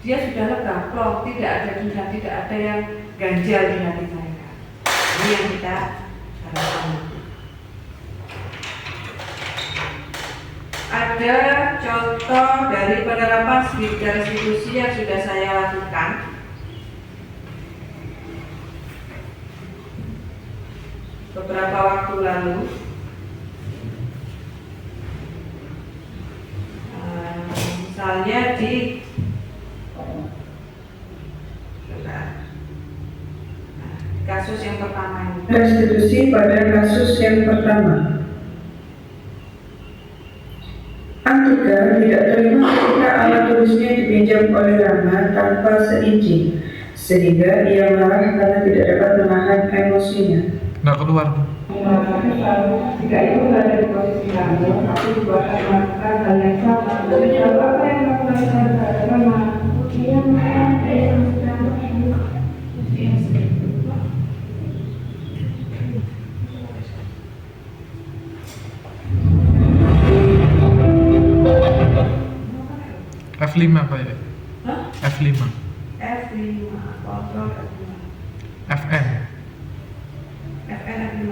dia sudah lega, plong, tidak ada dendam, tidak ada yang ganjal di hati mereka. Ini yang kita harapkan. Ada contoh dari penerapan segitiga restitusi yang sudah saya lakukan. Beberapa waktu lalu, misalnya di kasus yang pertama ini. Restitusi pada kasus yang pertama. Antika tidak terima ketika alat tulisnya dipinjam oleh Rama tanpa seizin, sehingga ia marah karena tidak dapat menahan emosinya. Nggak keluar. Jika itu berada di posisi kamu, aku juga akan melakukan hal yang sama. Lalu apa yang melakukan sama? F5 Pak ya? F5. F5, kontrol F5. FN. FN F5.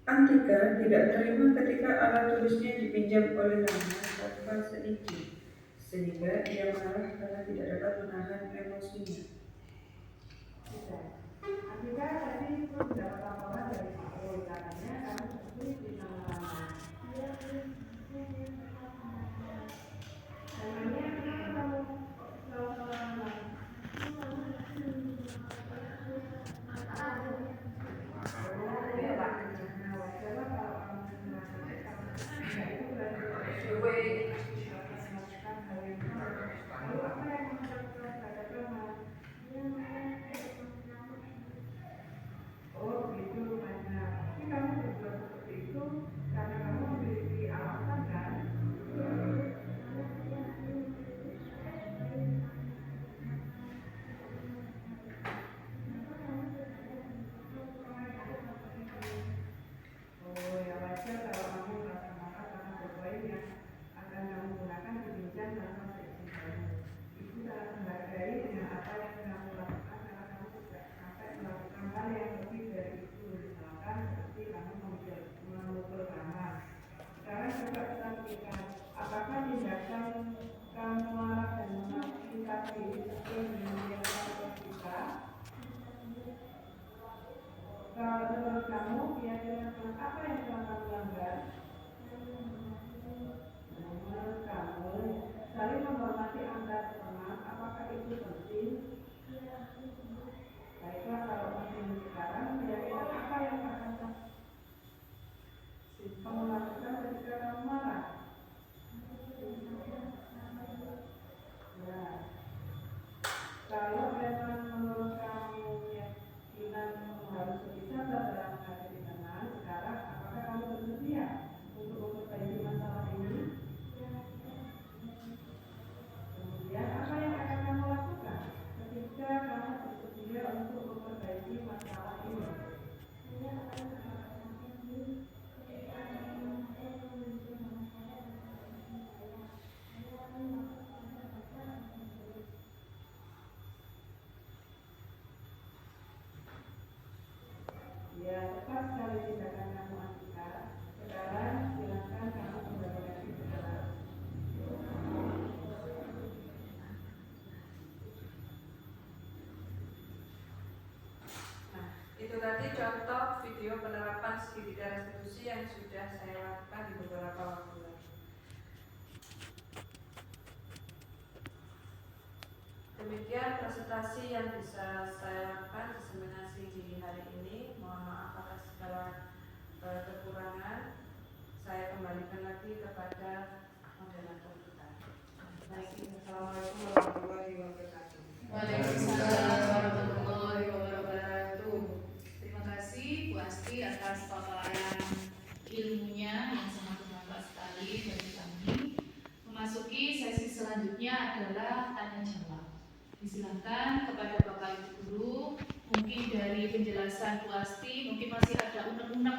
Antika tidak terima ketika alat tulisnya dipinjam oleh Rama tanpa seizin, sehingga ia marah karena tidak dapat menahan emosinya. Antika tadi itu dapat laporan dari Pak Boy, katanya kamu sendiri bisa melamar. Namanya kamu melamar. Oh, gitu. tadi contoh video penerapan segitiga restitusi yang sudah saya lakukan di beberapa waktu lalu. Demikian presentasi yang bisa saya lakukan diseminasi di hari ini. Mohon maaf atas segala kekurangan. Saya kembalikan lagi kepada moderator kita. Baik, assalamualaikum warahmatullahi wabarakatuh. Waalaikumsalam warahmatullahi wabarakatuh. Terima kasih Bu Asti atas paparan ilmunya yang sangat bermanfaat sekali bagi kami. Memasuki sesi selanjutnya adalah tanya jawab. Disilakan kepada Bapak Ibu Guru, mungkin dari penjelasan Bu Asti, mungkin masih ada unek-unek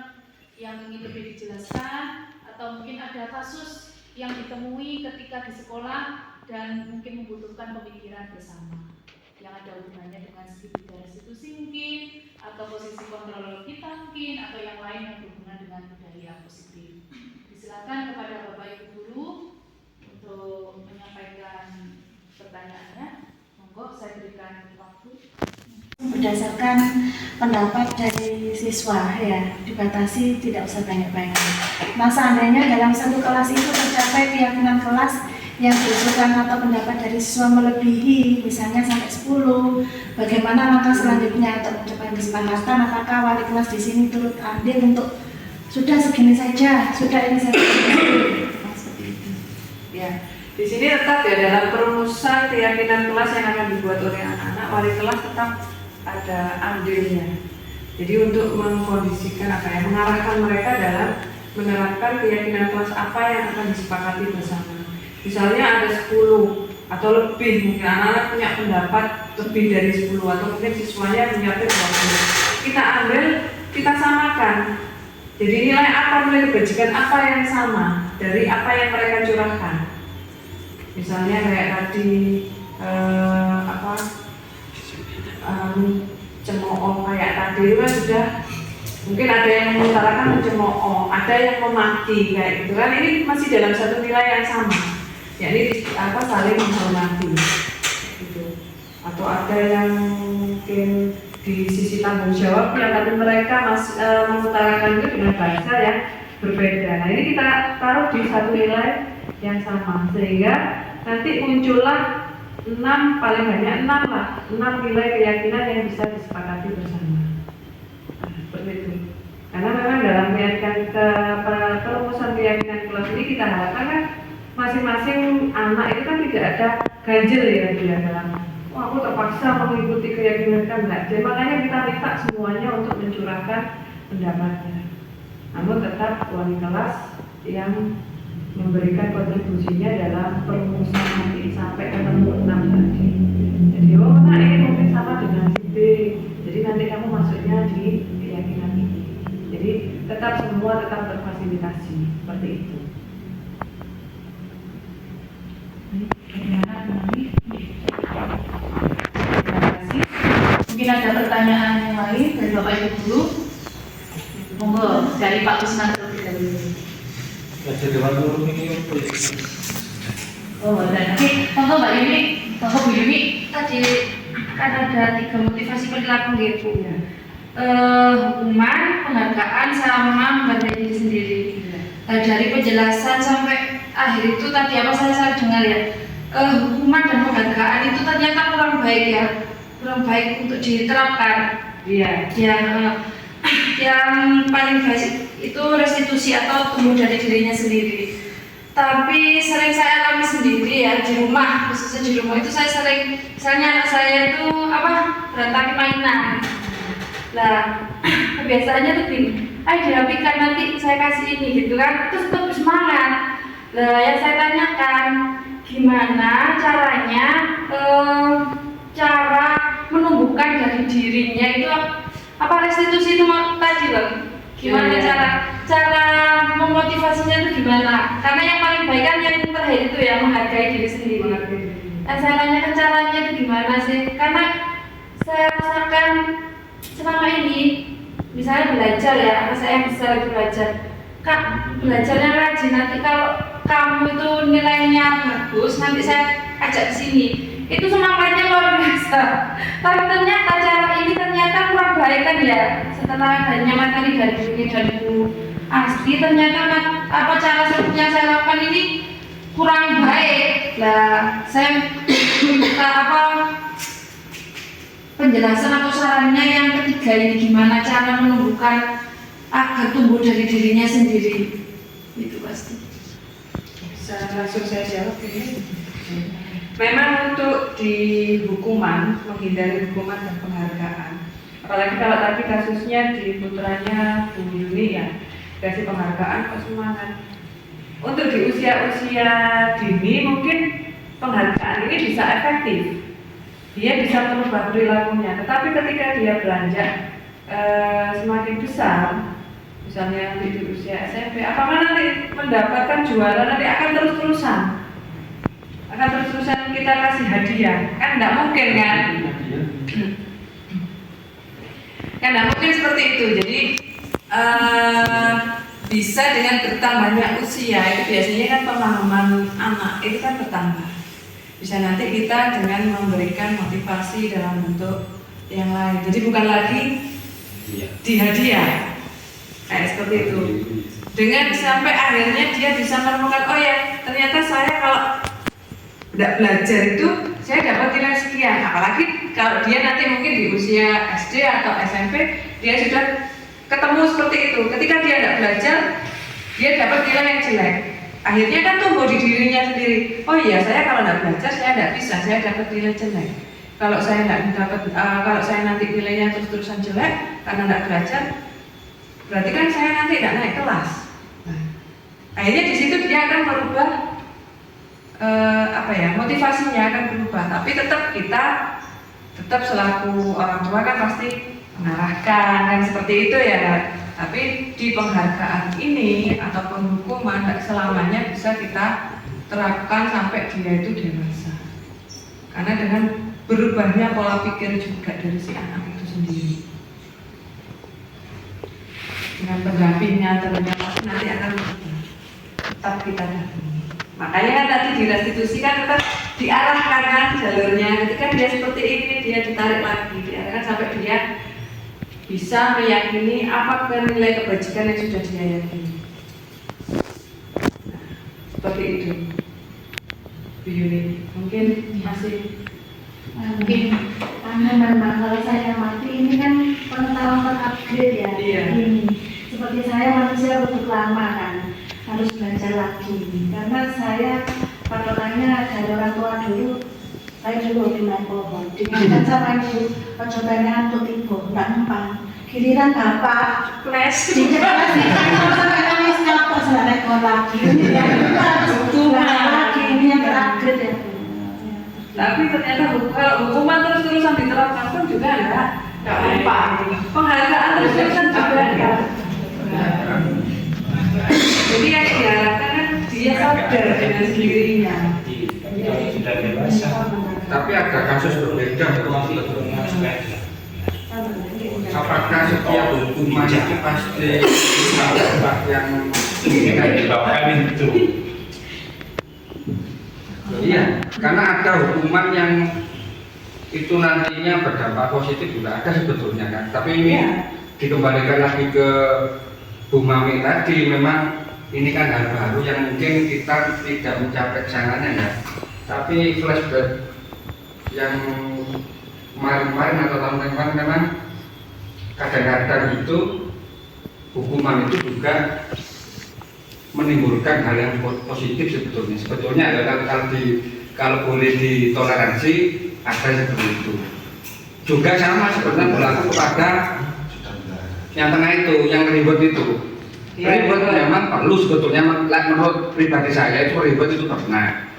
yang ingin lebih dijelaskan, atau mungkin ada kasus yang ditemui ketika di sekolah dan mungkin membutuhkan pemikiran bersama yang ada hubungannya dengan segitiga restitusi mungkin, atau posisi kontrol kita mungkin, atau yang lain yang berhubungan dengan budaya positif. Disilakan kepada Bapak Ibu Guru untuk menyampaikan pertanyaannya. Monggo saya berikan waktu. Berdasarkan pendapat dari siswa ya, dibatasi tidak usah banyak-banyak. Nah, seandainya dalam satu kelas itu tercapai keyakinan kelas yang diusulkan atau pendapat dari siswa melebihi misalnya sampai 10, bagaimana langkah selanjutnya untuk mencapai kesepakatan? Apakah wali kelas di sini turut andil untuk sudah segini saja, sudah ini saja? Seperti itu. Ya, di sini tetap ya dalam perumusan keyakinan kelas yang akan dibuat oleh anak-anak, wali kelas tetap ada andilnya. Jadi untuk mengkondisikan mengarahkan mereka dalam menerapkan keyakinan kelas apa yang akan disepakati bersama. Misalnya ada 10 atau lebih, mungkin anak-anak punya pendapat lebih dari 10 atau mungkin siswanya punya 20. Kita ambil, kita samakan. Jadi nilai apa, nilai kebajikan apa yang sama dari apa yang mereka curahkan. Misalnya kayak tadi cemooh kayak tadi itu kan sudah mungkin ada yang mengutarakan cemooh, ada yang memaki kayak gitu kan, ini masih dalam satu nilai yang sama, yakni saling menghormati gitu. Atau ada yang mungkin di sisi tanggung jawab yang tapi mereka mengutarakan itu dengan bahasa yang berbeda. Nah, ini kita taruh di satu nilai yang sama sehingga nanti muncullah 6, paling banyak 6 nilai keyakinan yang bisa disepakati bersama. Nah, seperti itu. Karena memang dalam perumusan keyakinan kelas ini kita harapkan kan masing-masing anak itu kan tidak ada ganjil ya dia dalam aku terpaksa mengikuti keyakinan kan enggak. Jadi makanya kita minta semuanya untuk mencurahkan pendapatnya. Namun tetap wali kelas yang memberikan kontribusinya dalam perumusan nanti sampai ketemu 6 tadi. Jadi nah ini mungkin sama dengan si B. Jadi nanti kamu masuknya di keyakinan ini. Jadi tetap semua tetap berfasilitasi seperti itu. Terima kasih. Mungkin ada pertanyaan yang lain dari Bapak Ibu Guru. Monggo dari Pak Kusnan terlebih dahulu. Oh, dan oke, monggo Mbak Yuni, monggo Bu Yuni. Tadi kan ada 3 motivasi perilaku gitu ya. Hukuman, penghargaan, sama menghargai diri sendiri. Dari penjelasan sampai akhir itu tadi apa saya dengar ya, hukuman dan penghargaan itu ternyata kurang baik ya, kurang baik untuk diterapkan. Iya. Yang paling basic itu restitusi atau tumbuh dari dirinya sendiri. Tapi sering saya alami sendiri ya di rumah, khususnya di rumah itu saya sering, misalnya anak saya itu berantakin mainan. Nah, kebiasaannya tuh gini, ayo dirapikan nanti saya kasih ini gitu kan, terus tetap semangat. Nah, yang saya tanyakan gimana caranya, cara menumbuhkan dari dirinya itu apa restitusi itu tadi loh. Gimana cara memotivasinya itu gimana? Karena yang paling baik kan yang terakhir itu ya, menghargai diri sendiri. Dan saya tanyakan caranya itu gimana sih? Karena saya rasakan selama ini, misalnya belajar ya, anak saya yang besar itu belajar. Kak, belajarnya rajin, nanti kalau kamu itu nilainya bagus, nanti saya ajak ke sini. Itu semangatnya luar biasa. Tapi ternyata cara ini ternyata kurang baik. baik kan ya, setelah adanya materi dari buku dan Bu Asti, ternyata apa cara yang saya lakukan ini kurang baik. Lah saya minta penjelasan atau sarannya yang ketiga ini, gimana cara menumbuhkan agar tumbuh dari dirinya sendiri. Itu pasti. Bisa langsung saya jawab ini. Memang untuk di hukuman, menghindari hukuman dan penghargaan. Apalagi kalau tadi kasusnya di putranya Bu Yuni ya, kasih penghargaan kok semangat. Untuk di usia-usia dini mungkin penghargaan ini bisa efektif. Dia bisa merubah perilakunya, tetapi ketika dia beranjak semakin besar, misalnya di usia SMP, apakah nanti mendapatkan juara, nanti akan terus-terusan kita kasih hadiah, kan tidak mungkin kan? Kan tidak mungkin seperti itu. Jadi bisa dengan bertambahnya usia itu biasanya kan pemahaman anak itu kan bertambah. Bisa nanti kita dengan memberikan motivasi dalam bentuk yang lain. Jadi bukan lagi di hadiah seperti itu. Dengan sampai akhirnya dia bisa menemukan, oh ya ternyata saya kalau tidak belajar itu saya dapat nilai sekian. Apalagi kalau dia nanti mungkin di usia SD atau SMP dia sudah ketemu seperti itu. Ketika dia tidak belajar, dia dapat nilai yang jelek. Akhirnya kan tumbuh di dirinya sendiri. Oh iya, saya kalau tidak belajar saya tidak bisa, saya dapat nilai jelek. Kalau saya tidak dapat, kalau saya nanti nilainya terus-terusan jelek karena tidak belajar, berarti kan saya nanti tidak naik kelas. Nah, akhirnya di situ dia akan merubah motivasinya akan berubah. Tapi tetap selaku orang tua kan pasti mengarahkan kan seperti itu ya. Tapi di penghargaan ini ataupun hukuman tidak selamanya bisa kita terapkan sampai dia itu dewasa. Karena dengan berubahnya pola pikir juga dari si anak itu sendiri. Dengan pendampingnya tentunya pasti nanti akan berubah. Tetap kita dampingi. Makanya kan tadi di restitusi kan tetap diarahkan kan jalurnya. Ketika dia seperti ini dia ditarik lagi, diarahkan sampai dia bisa meyakini apa nilai kebajikan yang sudah dia yakini. Nah, seperti itu. Bu Yuni, mungkin masih karena memang kalau saya mati ini kan pengetahuan terupgrade ya. Iya. Ini seperti saya manusia butuh lama kan, harus belajar lagi. Karena saya patokannya dari orang tua dulu. Saya dulu di main pohon, dimakan sama ibu, percobanya untuk ibu, tidak mempan. Giliran bapak, flash, dikasih sampai nangis kapok, selesai sekolah lagi. Lagi ini yang terupgrade ya. Tapi ternyata hukuman terus-terusan diterapkan pun juga enggak mempan. Penghargaan terus-terusan juga enggak. Jadi yang diharapkan kan dia sadar dengan sendirinya. Sudah dewasa. Tapi ada kasus berbeda. Apakah setiap hukuman itu pasti dampak yang menyebabkan itu? Iya, karena ada hukuman yang itu nantinya berdampak positif juga ada sebetulnya kan. Tapi ini dikembalikan lagi ke Bu Mami tadi, memang ini kan hal baru yang mungkin kita tidak mencapai kesananya ya. Tapi flashback yang kemarin-kemarin atau tahun kemarin memang kadang-kadang itu hukuman itu juga menimbulkan hal yang positif sebetulnya. Sebetulnya adalah kalau boleh ditoleransi ada seperti itu. Juga sama sebenarnya berlaku kepada yang tengah itu, yang ribet itu. Ribet memang perlu sebetulnya, menurut pribadi saya itu ribet itu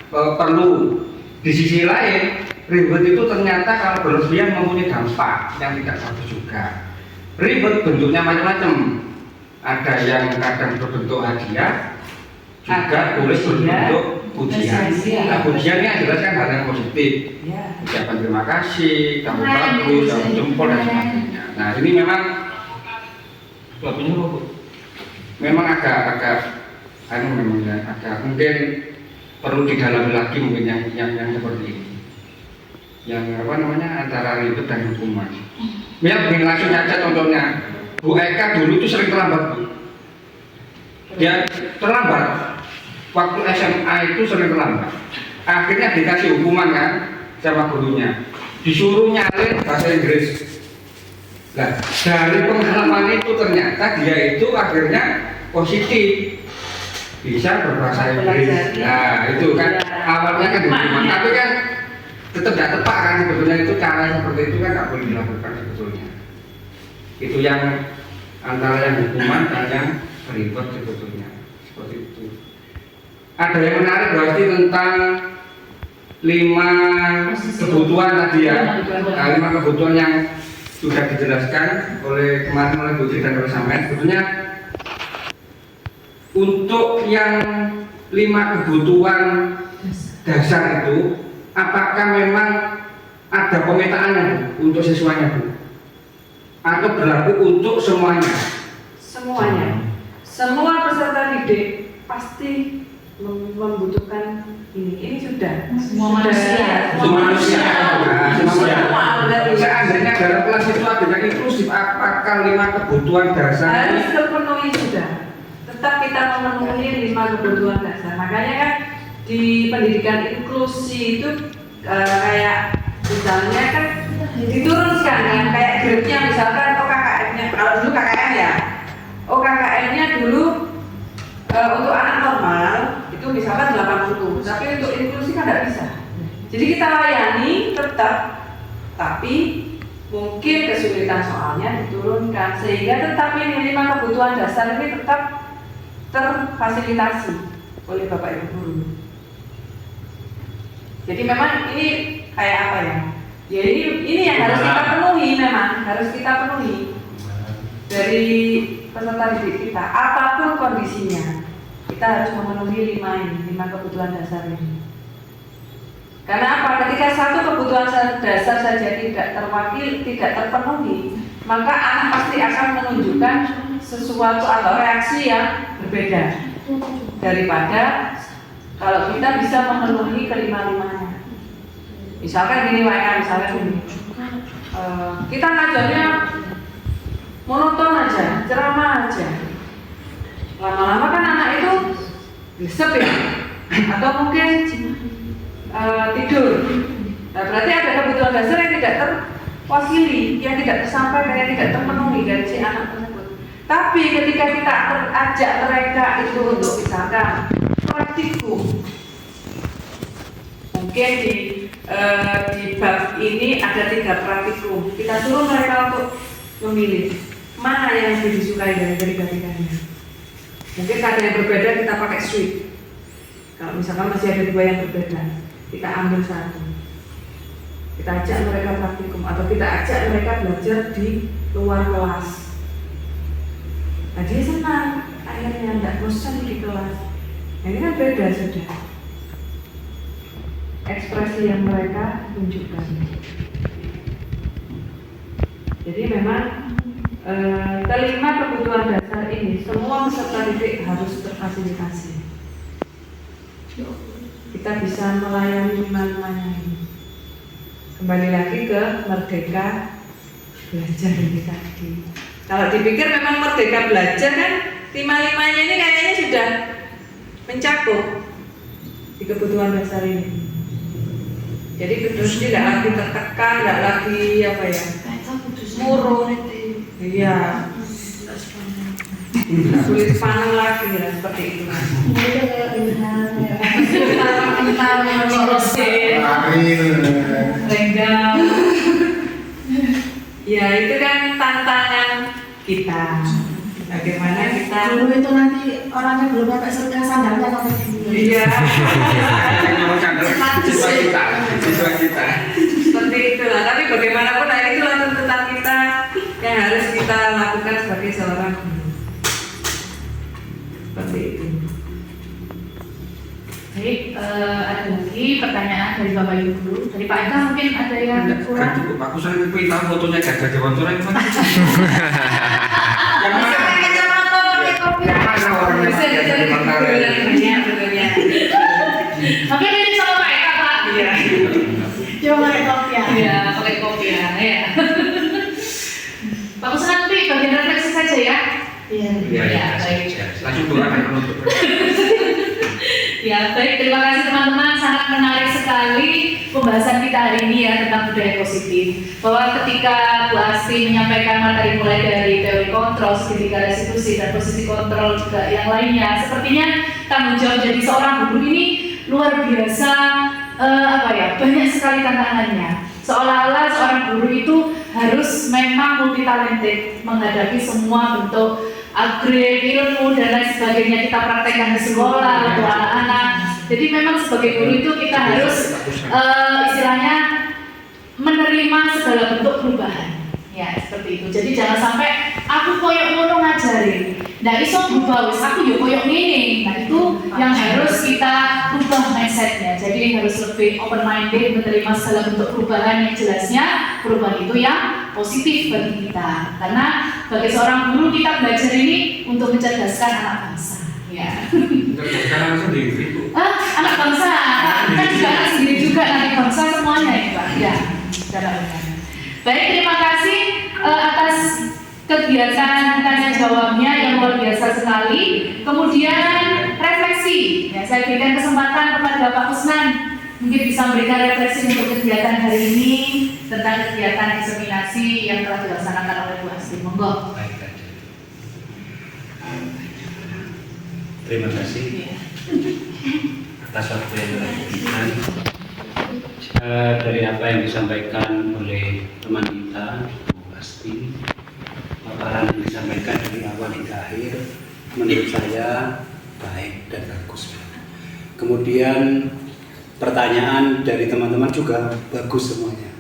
perlu. Di sisi lain, ribet itu ternyata kalau berlebihan mempunyai dampak yang tidak bagus juga. Ribet bentuknya macam-macam. Ada yang kadang berbentuk hadiah, juga boleh berbentuk pujian. Nah, pujian ini adalah kan hal yang positif. Ucapan terima kasih, kamu bagus, kamu jempol dan sebagainya. Nah, ini memang agak mungkin perlu didalami lagi mungkin yang seperti ini. Yang antara ribet dan hukuman. begini langsung saja contohnya. Bu Eka dulu itu sering terlambat, Bu. Dia terlambat. Waktu SMA itu sering terlambat. Akhirnya dikasih hukuman kan sama gurunya. Disuruh nyalin bahasa Inggris. Nah, dari pengalaman itu ternyata dia itu akhirnya positif. Bisa berbahasa Inggris. Nah, itu kan awalnya kan hukuman. Tapi kan tetap tidak tepat kan sebetulnya, itu cara seperti itu kan nggak boleh dilakukan sebetulnya. Itu yang antara yang hukuman dan yang ribet sebetulnya, seperti itu. Ada yang menarik berarti tentang 5 kebutuhan tadi ya. Nah, 5 kebutuhan yang sudah dijelaskan oleh kemarin oleh Bu Tri dan oleh Samen. Sebetulnya untuk yang 5 kebutuhan dasar itu, apakah memang ada pemetaannya Bu, untuk siswanya Bu? Atau berlaku untuk semuanya? Semuanya. Semua peserta didik pasti membutuhkan ini sudah Semua manusia. Semua manusia. Semua berarti. Seandainya dalam kelas itu ada inklusif, apakah 5 kebutuhan dasar Harus terpenuhi sudah. Tetap kita memenuhi 5 kebutuhan dasar. Makanya kan di pendidikan inklusi itu kayak misalnya kan diturunkan kan, kayak grade-nya misalkan OKKM-nya, kalau dulu KKM ya, OKKM-nya dulu untuk anak normal itu misalkan 80, tapi untuk inklusi kan tidak bisa. Jadi kita layani tetap, tapi mungkin kesulitan soalnya diturunkan sehingga tetap ini 5 kebutuhan dasar ini tetap terfasilitasi oleh Bapak Ibu guru. Jadi memang ini kayak apa ya? Ya ini yang harus kita penuhi, memang harus kita penuhi dari peserta didik kita. Apapun kondisinya, kita harus memenuhi 5 kebutuhan dasar ini. Karena apa? Ketika satu kebutuhan dasar saja tidak terwakili, tidak terpenuhi, maka anak pasti akan menunjukkan sesuatu atau reaksi yang berbeda daripada kalau kita bisa memenuhi kelima-limanya. Misalkan gini misalkan gini, kita ngajarnya monoton aja, ceramah aja. Lama-lama kan anak itu gesep ya, atau mungkin tidur. Nah, berarti ada kebutuhan dasar yang tidak terwakili, yang tidak tersampaikan, yang tidak terpenuhi dari si anak tersebut. Tapi ketika kita ajak mereka itu untuk misalkan praktikum, mungkin di bab ini ada 3 praktikum. Kita suruh mereka untuk memilih mana yang lebih disukai dari ketiga-tiganya. Mungkin ada yang berbeda, kita pakai switch. Kalau misalkan masih ada 2 yang berbeda, kita ambil 1. Kita ajak mereka praktikum atau kita ajak mereka belajar di luar kelas. Nah, dia senang, akhirnya tidak bosan di kelas. Nah, ini kan beda sudah ekspresi yang mereka tunjukkan. Jadi memang kelima kebutuhan dasar ini semua peserta didik harus terfasilitasi. Kita bisa melayani 5-limanya ini. Kembali lagi ke merdeka belajar ini tadi. Kalau dipikir memang merdeka belajar kan 5-limanya ini kayaknya sudah mencakup di kebutuhan dasar ini. Jadi terus tidak lagi tertekan, tidak lagi apa ya, murung. Iya. Sulit pandang lagi ya, seperti itu. Ya itu kan tantangan kita. Bagaimana kita Dulu itu nanti orangnya belum sampai surga sandalnya kalau iya. siswa kita. Seperti itulah. Tapi bagaimanapun itulah tuntutan kita yang harus kita lakukan sebagai seorang guru. Seperti itu. Baik, ada lagi pertanyaan dari Bapak Ibu guru. Dari Pak Eka mungkin ada yang kurang. Cukup, aku sering tahu fotonya Gajah Dewantara itu. Yang mana? Yang mana orangnya Gajah Dewantara? Tapi ini sama Pak Eka Pak. Iya. coba pakai kopi ya. Iya, pakai kopi ya. Iya. Ya, baik. Langsung doakan penutup. Ya, baik. Terima kasih teman-teman. Sangat menarik sekali pembahasan kita hari ini ya tentang budaya positif. Bahwa ketika Bu Asti menyampaikan materi mulai dari teori kontrol, segitiga restitusi, dan posisi kontrol juga yang lainnya, sepertinya tanggung jawab jadi seorang guru ini luar biasa. Banyak sekali tantangannya. Seolah-olah seorang guru itu harus memang multi talented, menghadapi semua bentuk upgrade ilmu dan lain sebagainya kita praktekkan di sekolah untuk anak-anak. Jadi memang sebagai guru itu kita harus istilahnya menerima segala bentuk perubahan. Ya, seperti itu. Jadi jangan sampai aku koyok ngono ngajarin. Nah, iso berubah wis aku yo koyok ngene. Nah, itu yang harus kita ubah mindsetnya. Jadi harus lebih open minded, menerima segala bentuk perubahan yang jelasnya perubahan itu yang positif bagi kita. Karena bagi seorang guru kita belajar ini untuk mencerdaskan anak bangsa. Ya. Mencerdaskan anak sendiri. Anak bangsa. Kan juga anak sendiri juga nanti bangsa semuanya ya, Pak. Ya. Baik, terima kasih atas kegiatan tanya jawabnya yang luar biasa sekali. Kemudian refleksi. Ya, saya berikan kesempatan kepada Pak Kusnan mungkin bisa memberikan refleksi untuk kegiatan hari ini tentang kegiatan diseminasi yang telah dilaksanakan oleh Bu Asti. Monggo. Terima kasih atas waktu yang telah diberikan. Dari apa yang disampaikan oleh teman kita, Bu Asti, paparan yang disampaikan dari awal hingga akhir, menurut saya baik dan bagus. Kemudian pertanyaan dari teman-teman juga bagus semuanya,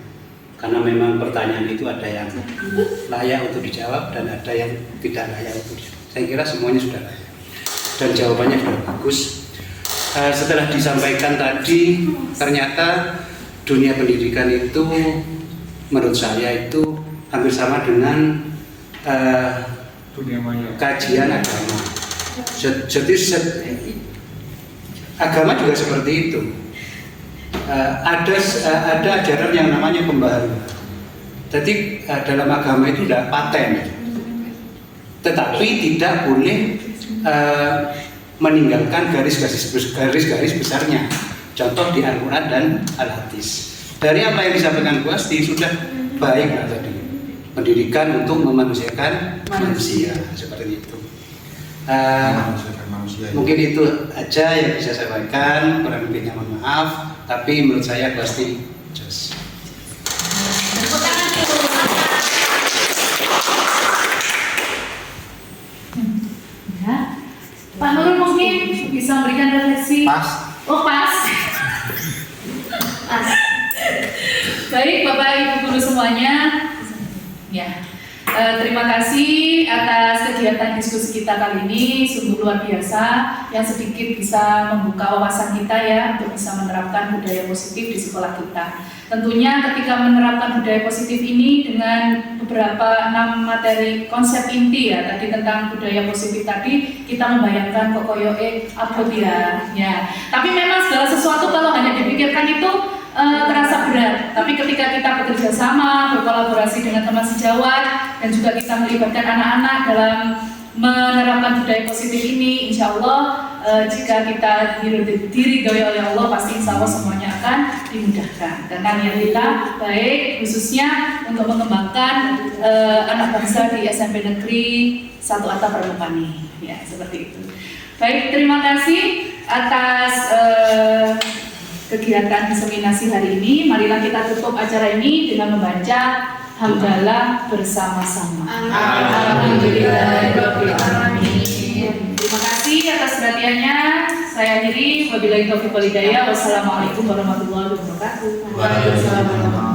karena memang pertanyaan itu ada yang layak untuk dijawab dan ada yang tidak layak untuk dijawab. Saya kira semuanya sudah layak dan jawabannya sudah bagus. Setelah disampaikan tadi, ternyata dunia pendidikan itu menurut saya itu hampir sama dengan Dunia maya. kajian agama. Jadi agama juga seperti itu. Ada ajaran yang namanya pembaharuan. Jadi dalam agama itu tidak paten, tetapi tidak boleh meninggalkan garis-garis besarnya. Contoh di Al-Quran dan Al-Hadis. Dari apa yang disampaikan Bu Asti sudah baik tadi. Pendidikan untuk memanusiakan manusia seperti itu. Mungkin itu aja yang bisa saya sampaikan. Kurang lebihnya mohon maaf. Tapi menurut saya Bu Asti jos. Pak Nurul mungkin bisa memberikan refleksi. Pas. Oh, pas. Pas. Baik, Bapak Ibu guru semuanya. Ya. Terima kasih atas kegiatan diskusi kita kali ini, sungguh luar biasa yang sedikit bisa membuka wawasan kita ya untuk bisa menerapkan budaya positif di sekolah kita. Tentunya ketika menerapkan budaya positif ini dengan beberapa 6 materi konsep inti ya tadi tentang budaya positif tadi, kita membayangkan kok koyoke abot ya. Tapi memang segala sesuatu kalau hanya dipikirkan itu terasa berat, tapi ketika kita bekerja sama, berkolaborasi dengan teman sejawat, dan juga kita melibatkan anak-anak dalam menerapkan budaya positif ini, insya Allah jika kita diridhoi oleh Allah, pasti insya Allah semuanya akan dimudahkan. Dan niat kita baik, khususnya untuk mengembangkan anak bangsa di SMP Negeri 1 Atta Pramukani, ya seperti itu. Baik, terima kasih atas kegiatan diseminasi hari ini. Marilah kita tutup acara ini dengan membaca hamdalah bersama-sama. Alhamdulillahirabbil alamin. Terima kasih atas perhatiannya. Saya akhiri. Wabillahi taufiq wal hidayah. Wassalamualaikum warahmatullahi wabarakatuh. Waalaikumsalam.